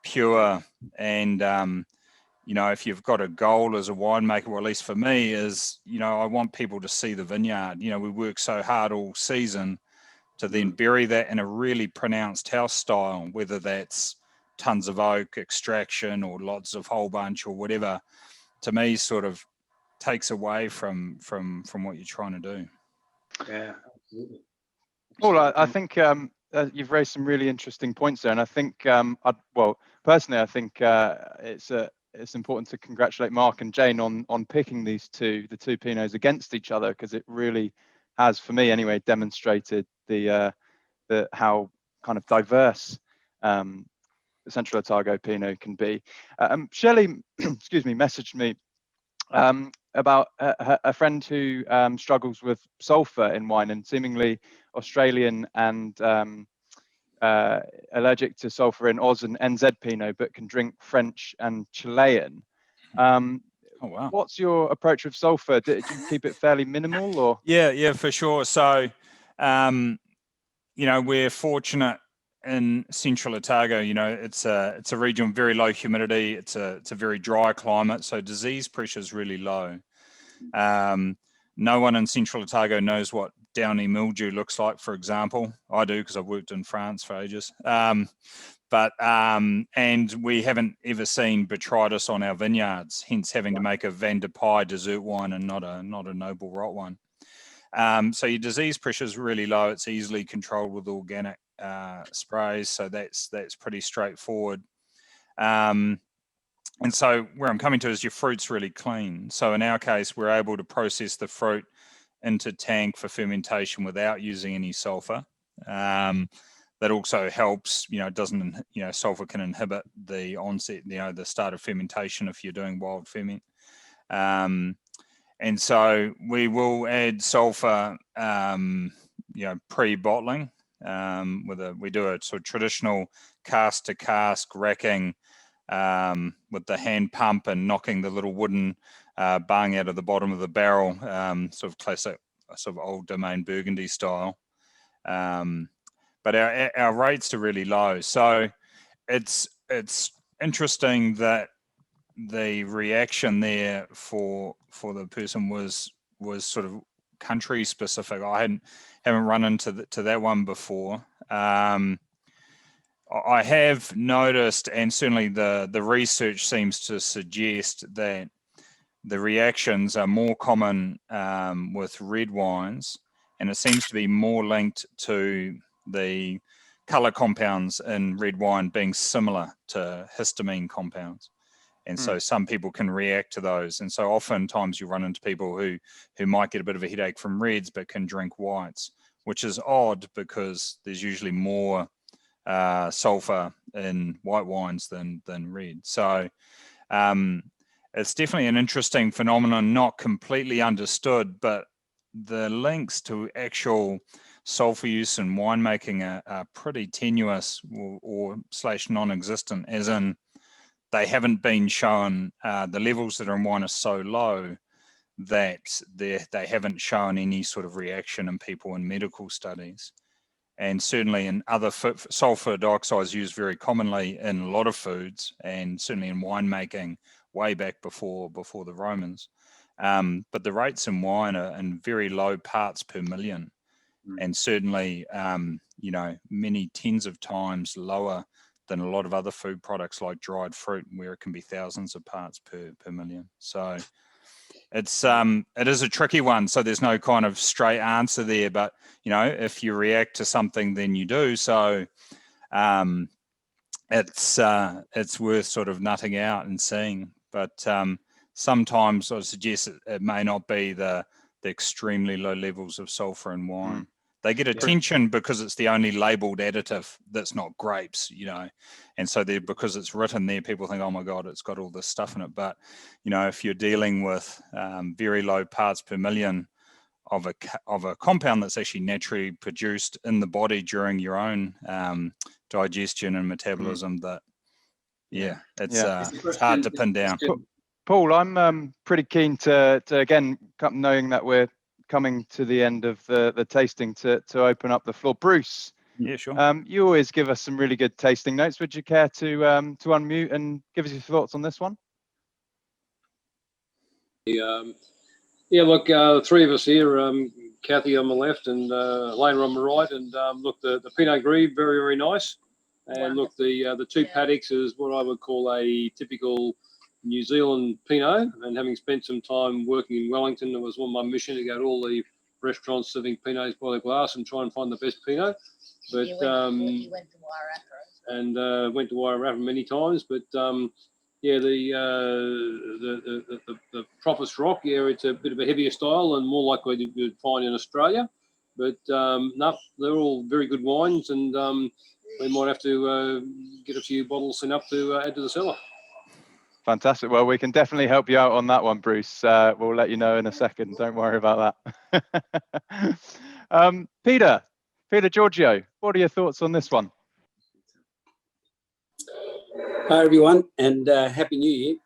Speaker 11: pure, and you know, if you've got a goal as a winemaker, or at least for me, is, you know, I want people to see the vineyard. You know, we work so hard all season to then bury that in a really pronounced house style, whether that's tons of oak extraction or lots of whole bunch or whatever. To me, sort of takes away from what you're trying to do.
Speaker 2: Yeah, absolutely.
Speaker 1: Paul, I think you've raised some really interesting points there, and I think, well, personally, I think it's important to congratulate Mark and Jane on picking the two Pinots against each other, because it really has, for me anyway, demonstrated the how kind of diverse the Central Otago Pinot can be. Shelley, excuse me, messaged me about a friend who struggles with sulfur in wine, and seemingly Australian and allergic to sulfur in Oz and NZ Pinot, but can drink French and Chilean. Oh, wow. What's your approach with sulfur? Do you keep it fairly minimal, or? Yeah, for sure. So, you know, we're fortunate in Central Otago. You know, it's a region with very low humidity. It's a very dry climate, so disease pressure is really low. No one in Central Otago knows what downy mildew looks like, for example. I do, because I've worked in France for ages. And we haven't ever seen botrytis on our vineyards, hence having to make a Van der Pie dessert wine and not a noble rot one. So your disease pressure is really low. It's easily controlled with organic sprays, so that's pretty straightforward. And so where I'm coming to is your fruit's really clean. So in our case, we're able to process the fruit into tank for fermentation without using any sulfur. That also helps, you know, sulfur can inhibit the onset, you know, the start of fermentation if you're doing wild ferment. And so we will add sulfur, you know, pre-bottling. We do a sort of traditional cask to cask racking with the hand pump and knocking the little wooden bung out of the bottom of the barrel, sort of classic, sort of old domain Burgundy style. But our rates are really low, so it's interesting that the reaction there for the person was sort of country specific. I haven't run into that one before. I have noticed, and certainly the research seems to suggest that the reactions are more common with red wines, and it seems to be more linked to the color compounds in red wine being similar to histamine compounds. And so some people can react to those. And so oftentimes you run into people who might get a bit of a headache from reds but can drink whites, which is odd because there's usually more sulfur in white wines than red. So it's definitely an interesting phenomenon, not completely understood, but the links to actual sulfur use in winemaking are pretty tenuous or / non-existent, as in they haven't been shown. The levels that are in wine are so low
Speaker 11: that they haven't shown any sort of reaction in people in medical studies. And certainly in other sulfur dioxide is used very commonly in a lot of foods, and certainly in winemaking way back before the Romans. But the rates in wine are in very low parts per million, and certainly, you know, many tens of times lower than a lot of other food products like dried fruit, where it can be thousands of parts per million. So it is a tricky one. So there's no kind of straight answer there, but you know, if you react to something, then you do. So it's worth sort of nutting out and seeing. But sometimes I suggest it may not be the extremely low levels of sulfur in wine. They get attention because it's the only labeled additive that's not grapes, you know, and so because it's written there, people think, oh my God, it's got all this stuff in it. But you know, if you're dealing with very low parts per million of a compound that's actually naturally produced in the body during your own digestion and metabolism, that it's hard to pin down.
Speaker 1: Paul, I'm pretty keen to again, knowing that we're coming to the end of the tasting, to open up the floor. Bruce,
Speaker 11: yeah, sure.
Speaker 1: You always give us some really good tasting notes. Would you care to unmute and give us your thoughts on this one?
Speaker 12: Yeah, look, three of us here, Kathy on my left and Elena on my right, and look, the Pinot Gris, very, very nice. And look, the two paddocks is what I would call a typical New Zealand Pinot, and having spent some time working in Wellington, it was one of my mission to go to all the restaurants serving Pinots by the glass and try and find the best Pinot. But
Speaker 8: you went to Wairarapa.
Speaker 12: And went to Wairarapa many times, but yeah, the Prophet's Rock, yeah, it's a bit of a heavier style and more likely you'd find in Australia. But no, they're all very good wines, and we might have to get a few bottles enough to add to the cellar.
Speaker 1: Fantastic. Well, we can definitely help you out on that one, Bruce. We'll let you know in a second. Don't worry about that. Peter Giorgio, what are your thoughts on this one?
Speaker 13: Hi, everyone, and Happy New Year.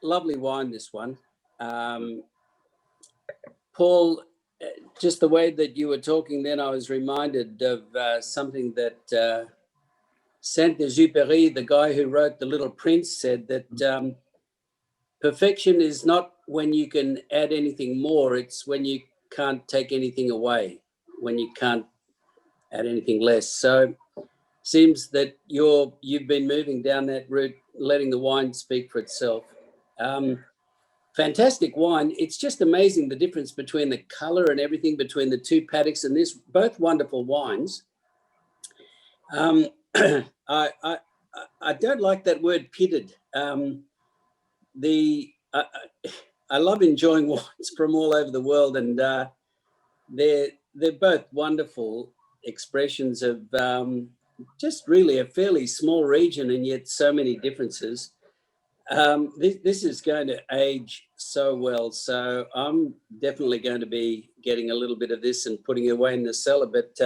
Speaker 13: Lovely wine, this one. Paul, just the way that you were talking then, I was reminded of something that Saint-Exupéry, the guy who wrote The Little Prince, said that perfection is not when you can add anything more, it's when you can't take anything away, when you can't add anything less. So seems that you've been moving down that route, letting the wine speak for itself. Fantastic wine. It's just amazing the difference between the color and everything between the two paddocks, and this, both wonderful wines. I don't like that word pitted. I love enjoying wines from all over the world, and they're both wonderful expressions of just really a fairly small region, and yet so many differences. This is going to age so well, so I'm definitely going to be getting a little bit of this and putting it away in the cellar, but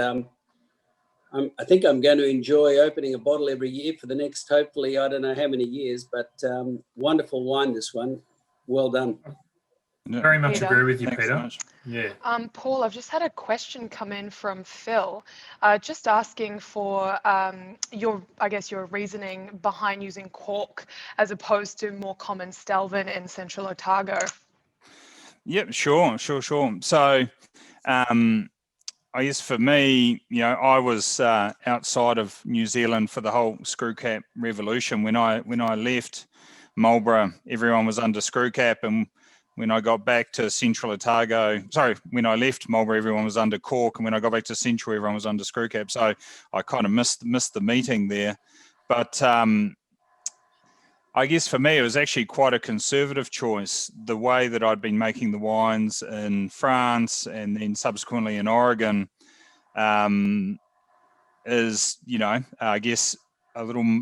Speaker 13: I think I'm going to enjoy opening a bottle every year for the next, hopefully, I don't know how many years, but wonderful wine, this one. Well done.
Speaker 3: Very much
Speaker 4: Peter.
Speaker 3: agree with you,
Speaker 11: Thanks
Speaker 3: Peter.
Speaker 11: so much.
Speaker 3: Yeah.
Speaker 4: Paul, I've just had a question come in from Phil, just asking for your reasoning behind using cork as opposed to more common Stelvin in Central Otago.
Speaker 11: Yep, sure. So, I guess for me, you know, I was outside of New Zealand for the whole screw cap revolution. When I left Marlborough, everyone was under screw cap, and when I got back to Central Otago, when I left Marlborough, everyone was under cork, and when I got back to Central, everyone was under screw cap. So I kind of missed the meeting there. But I guess for me, it was actually quite a conservative choice. The way that I'd been making the wines in France and then subsequently in Oregon is, you know, I guess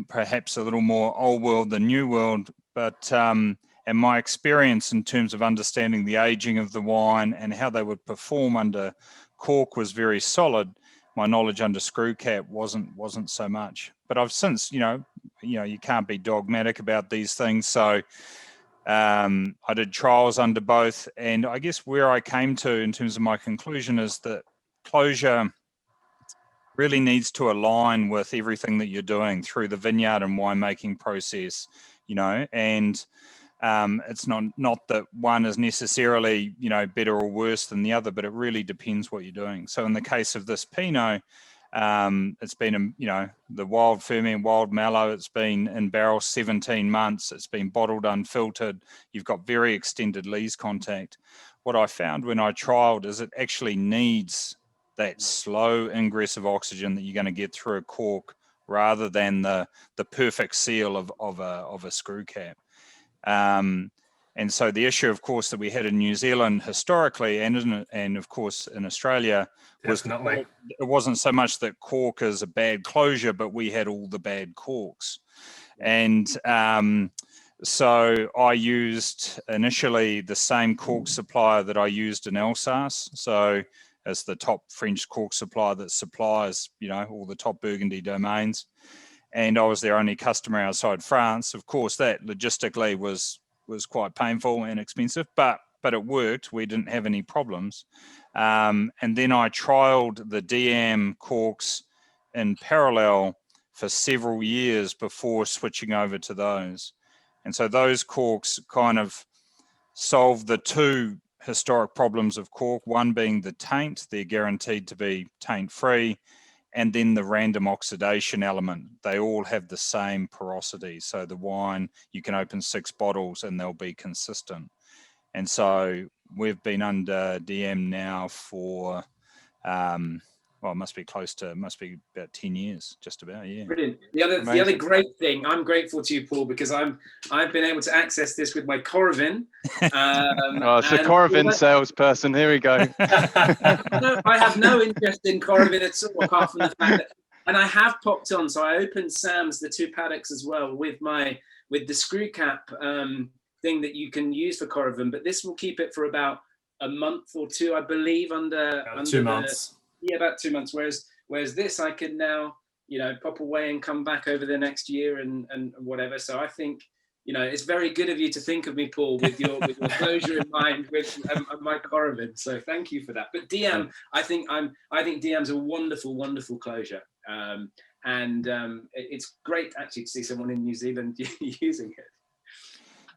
Speaker 11: perhaps a little more old world than new world, but and my experience in terms of understanding the aging of the wine and how they would perform under cork was very solid. My knowledge under screw cap wasn't so much. But I've since, you know, you can't be dogmatic about these things. So I did trials under both, and I guess where I came to in terms of my conclusion is that closure really needs to align with everything that you're doing through the vineyard and winemaking process, you know, and it's not that one is necessarily, you know, better or worse than the other, but it really depends what you're doing. So in the case of this Pinot, it's been, you know, the wild ferment, wild mallow, it's been in barrel 17 months, it's been bottled unfiltered, you've got very extended lees contact. What I found when I trialed is it actually needs that slow ingress of oxygen that you're going to get through a cork rather than the perfect seal of a screw cap. And so the issue, of course, that we had in New Zealand historically and of course in Australia was
Speaker 3: Definitely.
Speaker 11: it wasn't so much that cork is a bad closure, but we had all the bad corks. And so I used initially the same cork supplier that I used in Alsace. So as the top French cork supplier that supplies, you know, all the top Burgundy domains. And I was their only customer outside France. Of course, that logistically was quite painful and expensive, but it worked. We didn't have any problems. And then I trialed the DM corks in parallel for several years before switching over to those. And so those corks kind of solved the two historic problems of cork, one being the taint, they're guaranteed to be taint-free, and then the random oxidation element. They all have the same porosity. So the wine, you can open 6 bottles and they'll be consistent. And so we've been under DM now for, well, it must be about 10 years, just about, yeah.
Speaker 2: Brilliant. The other great thing, I'm grateful to you, Paul, because I've been able to access this with my Coravin.
Speaker 1: Oh, it's a Coravin salesperson. Here we go.
Speaker 2: I have no interest in Coravin at all, apart from the fact that, and I have popped on. So I opened Sam's, the 2 paddocks as well, with the screw cap thing that you can use for Coravin. But this will keep it for about a month or 2, I believe, under
Speaker 3: 2 months.
Speaker 2: Yeah, about 2 months. Whereas this, I can now, you know, pop away and come back over the next year and whatever. So I think, you know, it's very good of you to think of me, Paul, with your closure in mind with my Coravin. So thank you for that. But DM, I think DM's a wonderful, wonderful closure. And it's great actually to see someone in New Zealand using it.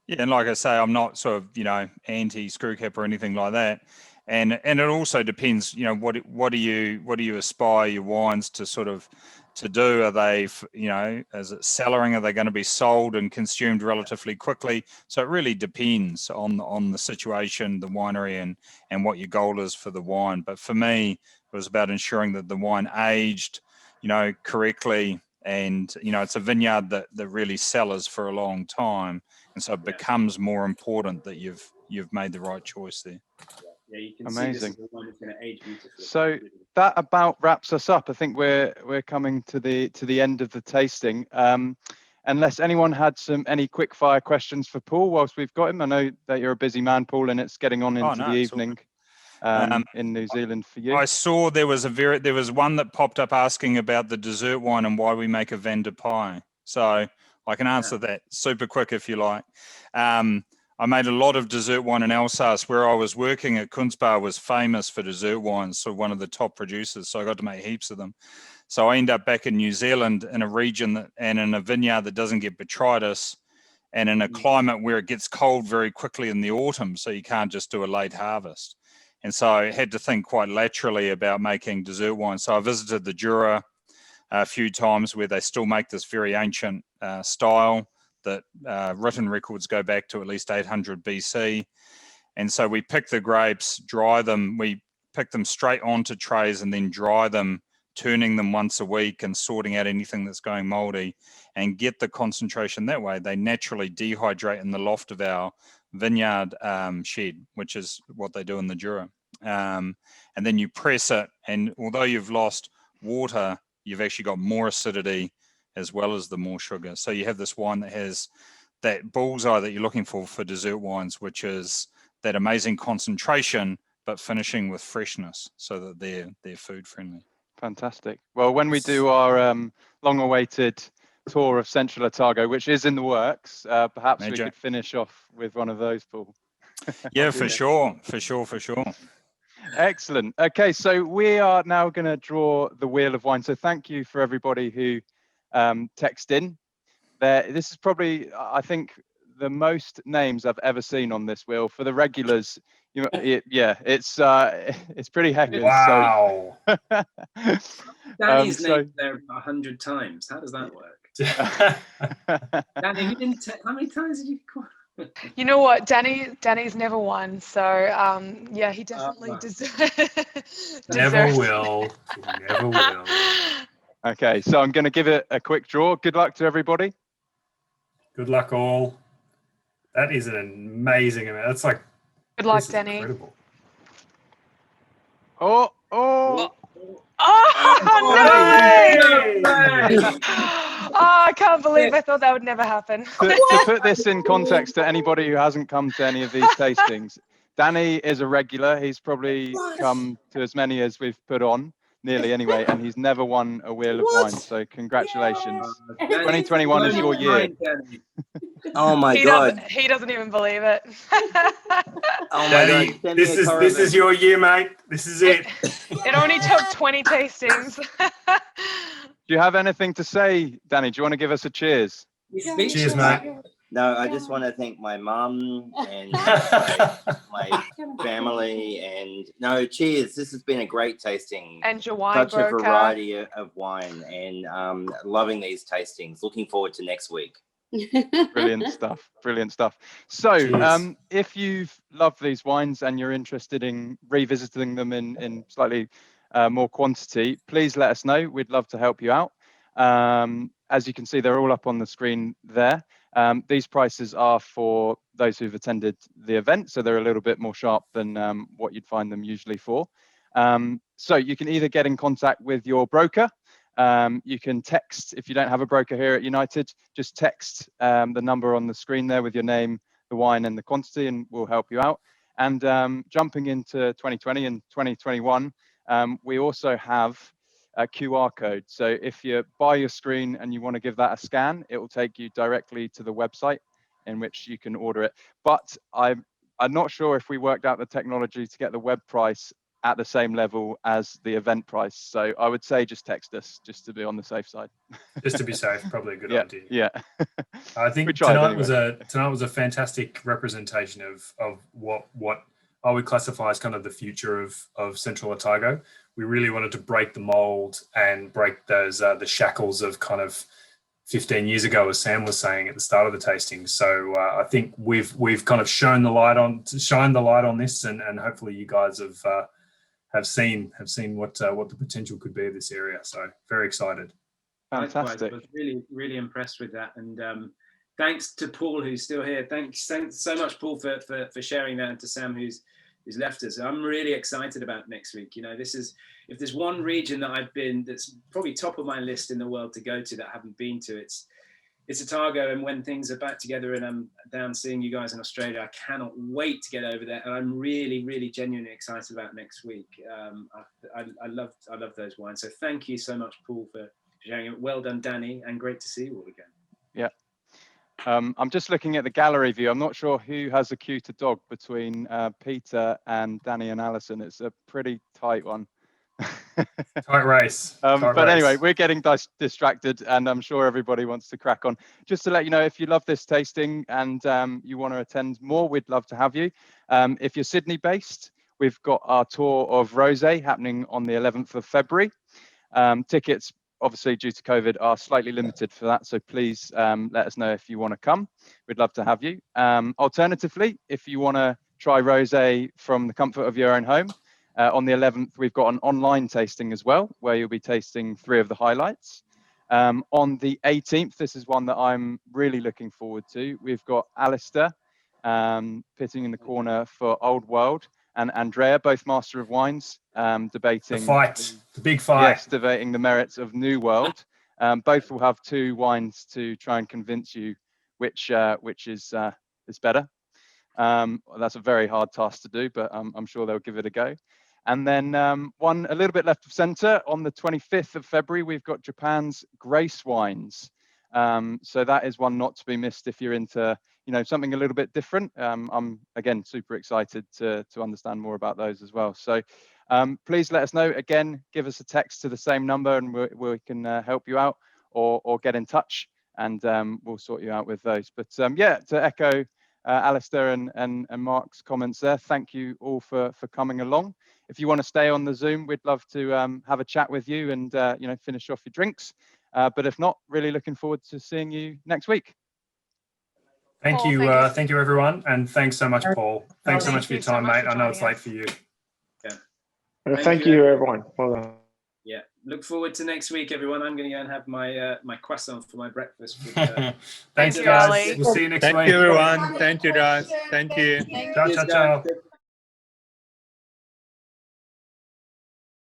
Speaker 11: Yeah, and like I say, I'm not sort of, you know, anti screw cap or anything like that. And it also depends, you know, what do you aspire your wines to sort of to do? Are they, you know, as it cellaring, are they going to be sold and consumed relatively quickly? So it really depends on the situation, the winery, and what your goal is for the wine. But for me, it was about ensuring that the wine aged, you know, correctly, and you know, it's a vineyard that really cellars for a long time, and so it becomes more important that you've made the right choice there.
Speaker 2: Yeah, you can
Speaker 1: amazing.
Speaker 2: see this is the one that's going to age beautifully.
Speaker 1: So that about wraps us up. I think we're coming to the end of the tasting. Unless anyone had any quick fire questions for Paul whilst we've got him. I know that you're a busy man, Paul, and it's getting on into the evening in New Zealand for you.
Speaker 11: I saw there was one that popped up asking about the dessert wine and why we make a vin de pie. So I can answer that super quick if you like. I made a lot of dessert wine in Alsace. Where I was working at Kunstbar was famous for dessert wines, so one of the top producers. So I got to make heaps of them. So I end up back in New Zealand in a region and in a vineyard that doesn't get botrytis, and in a climate where it gets cold very quickly in the autumn, so you can't just do a late harvest. And so I had to think quite laterally about making dessert wine. So I visited the Jura a few times where they still make this very ancient style that written records go back to at least 800 BC. And so we pick the grapes, dry them, we pick them straight onto trays and then dry them, turning them once a week and sorting out anything that's going moldy and get the concentration that way. They naturally dehydrate in the loft of our vineyard shed, which is what they do in the Jura. And then you press it, and although you've lost water, you've actually got more acidity as well as the more sugar. So you have this wine that has that bullseye that you're looking for dessert wines, which is that amazing concentration, but finishing with freshness so that they're food friendly.
Speaker 1: Fantastic. Well, when we do our long-awaited tour of Central Otago, which is in the works. Perhaps we
Speaker 11: Major.
Speaker 1: could finish off with one of those, Paul.
Speaker 11: Yeah, for sure.
Speaker 1: Excellent. Okay, so we are now going to draw the wheel of wine. So thank you for everybody who text in. This is probably, I think, the most names I've ever seen on this wheel. For the regulars, it's pretty heckers.
Speaker 3: Wow.
Speaker 1: So,
Speaker 2: Danny's named there 100 times. How does that work? Danny, you didn't. How many times did you call?
Speaker 4: You know what, Danny's never won, so yeah, he definitely deserves.
Speaker 3: Never will. Never will.
Speaker 1: Okay, so I'm going to give it a quick draw. Good luck to everybody.
Speaker 3: Good luck, all. That is an amazing amount. That's like.
Speaker 4: Good luck, Danny.
Speaker 3: Incredible.
Speaker 1: Oh!
Speaker 4: Oh no! Oh, I can't believe I thought that would never happen.
Speaker 1: To put this in context to anybody who hasn't come to any of these tastings, Danny is a regular. He's probably come to as many as we've put on, nearly anyway, and he's never won a wheel of wine. So congratulations. 2021 is your year.
Speaker 7: Oh my God.
Speaker 4: He doesn't even believe it.
Speaker 7: Oh my
Speaker 3: Danny,
Speaker 7: God.
Speaker 3: this is your year, mate. This is it.
Speaker 4: It only took 20 tastings.
Speaker 1: Do you have anything to say, Danny? Do you want to give us a cheers?
Speaker 3: Cheers, mate.
Speaker 7: No, I just want to thank my mum and my family, and no, cheers. This has been a great tasting.
Speaker 4: And your wine
Speaker 7: Such
Speaker 4: broker.
Speaker 7: a variety of wine, and loving these tastings. Looking forward to next week.
Speaker 1: Brilliant stuff. Brilliant stuff. So if you've loved these wines and you're interested in revisiting them in slightly more quantity, please let us know. We'd love to help you out. As you can see, they're all up on the screen there. These prices are for those who've attended the event, so they're a little bit more sharp than what you'd find them usually for. So you can either get in contact with your broker. You can text, if you don't have a broker here at United, just text the number on the screen there with your name, the wine and the quantity, and we'll help you out. And jumping into 2020 and 2021, we also have a QR code. So if you're by your screen and you want to give that a scan, it will take you directly to the website in which you can order it. But I'm not sure if we worked out the technology to get the web price at the same level as the event price. So I would say just text us just to be on the safe side.
Speaker 3: Just to be safe, probably a good idea.
Speaker 1: Yeah.
Speaker 3: I think tonight was a fantastic representation of what I would classify as kind of the future of Central Otago. We really wanted to break the mold and break those the shackles of kind of 15 years ago, as Sam was saying at the start of the tasting. So I think we've kind of shone the light on this, and hopefully you guys have seen what the potential could be of this area. So very excited.
Speaker 1: Fantastic.
Speaker 2: I was really impressed with that, and thanks to Paul, who's still here. Thanks so much, Paul, for sharing that, and to Sam, who's left us. I'm really excited about next week. You know, if there's one region that's probably top of my list in the world to go to that I haven't been to, it's Otago. And when things are back together and I'm down seeing you guys in Australia, I cannot wait to get over there. And I'm really genuinely excited about next week. I love those wines. So thank you so much, Paul, for sharing it. Well done, Danny, and great to see you all again.
Speaker 1: Yeah. I'm just looking at the gallery view. I'm not sure who has a cuter dog between Peter and Danny and Alison. It's a pretty tight one.
Speaker 3: Tight race.
Speaker 1: But anyway, we're getting distracted, and I'm sure everybody wants to crack on. Just to let you know, if you love this tasting and you want to attend more, we'd love to have you. If you're Sydney based, we've got our tour of Rosé happening on the 11th of February. Tickets, obviously due to COVID, are slightly limited for that, so please let us know if you want to come. We'd love to have you. Alternatively, if you want to try Rosé from the comfort of your own home, on the 11th, we've got an online tasting as well, where you'll be tasting 3 of the highlights. On the 18th, this is one that I'm really looking forward to. We've got Alistair pitting in the corner for Old World, and Andrea, both Master of Wines, debating
Speaker 3: the big fight.
Speaker 1: Yes, debating the merits of New World. Both will have 2 wines to try and convince you which is better. That's a very hard task to do, but I'm sure they'll give it a go. And then one a little bit left of center, on the 25th of February, we've got Japan's Grace Wines. So that is one not to be missed if you're into, you know, something a little bit different. I'm again super excited to understand more about those as well. So please let us know. Again, give us a text to the same number, and we can help you out, or get in touch, and we'll sort you out with those. But yeah, to echo Alistair and Mark's comments there, thank you all for coming along. If you want to stay on the Zoom, we'd love to have a chat with you and you know, finish off your drinks. But if not, really looking forward to seeing you next week.
Speaker 3: Thank
Speaker 4: Paul,
Speaker 3: you,
Speaker 4: thank you.
Speaker 3: everyone, and thanks so much, Paul. Thanks so
Speaker 4: Thank
Speaker 3: much for
Speaker 4: you
Speaker 3: your
Speaker 4: so
Speaker 3: time,
Speaker 4: much
Speaker 3: mate.
Speaker 4: for
Speaker 3: I know it's
Speaker 4: joining
Speaker 3: late
Speaker 4: us.
Speaker 3: for you.
Speaker 2: Yeah.
Speaker 9: Thank you, everyone. Well done.
Speaker 2: Yeah, look forward to next week, everyone. I'm going to go and have my my croissant for my breakfast. With,
Speaker 3: Thanks,
Speaker 4: you,
Speaker 3: guys.
Speaker 4: Ali.
Speaker 3: We'll see you next week.
Speaker 14: Thank you, everyone. Thank you, guys. Thank you.
Speaker 3: Ciao,
Speaker 2: Cheers,
Speaker 3: ciao, ciao.
Speaker 2: guys.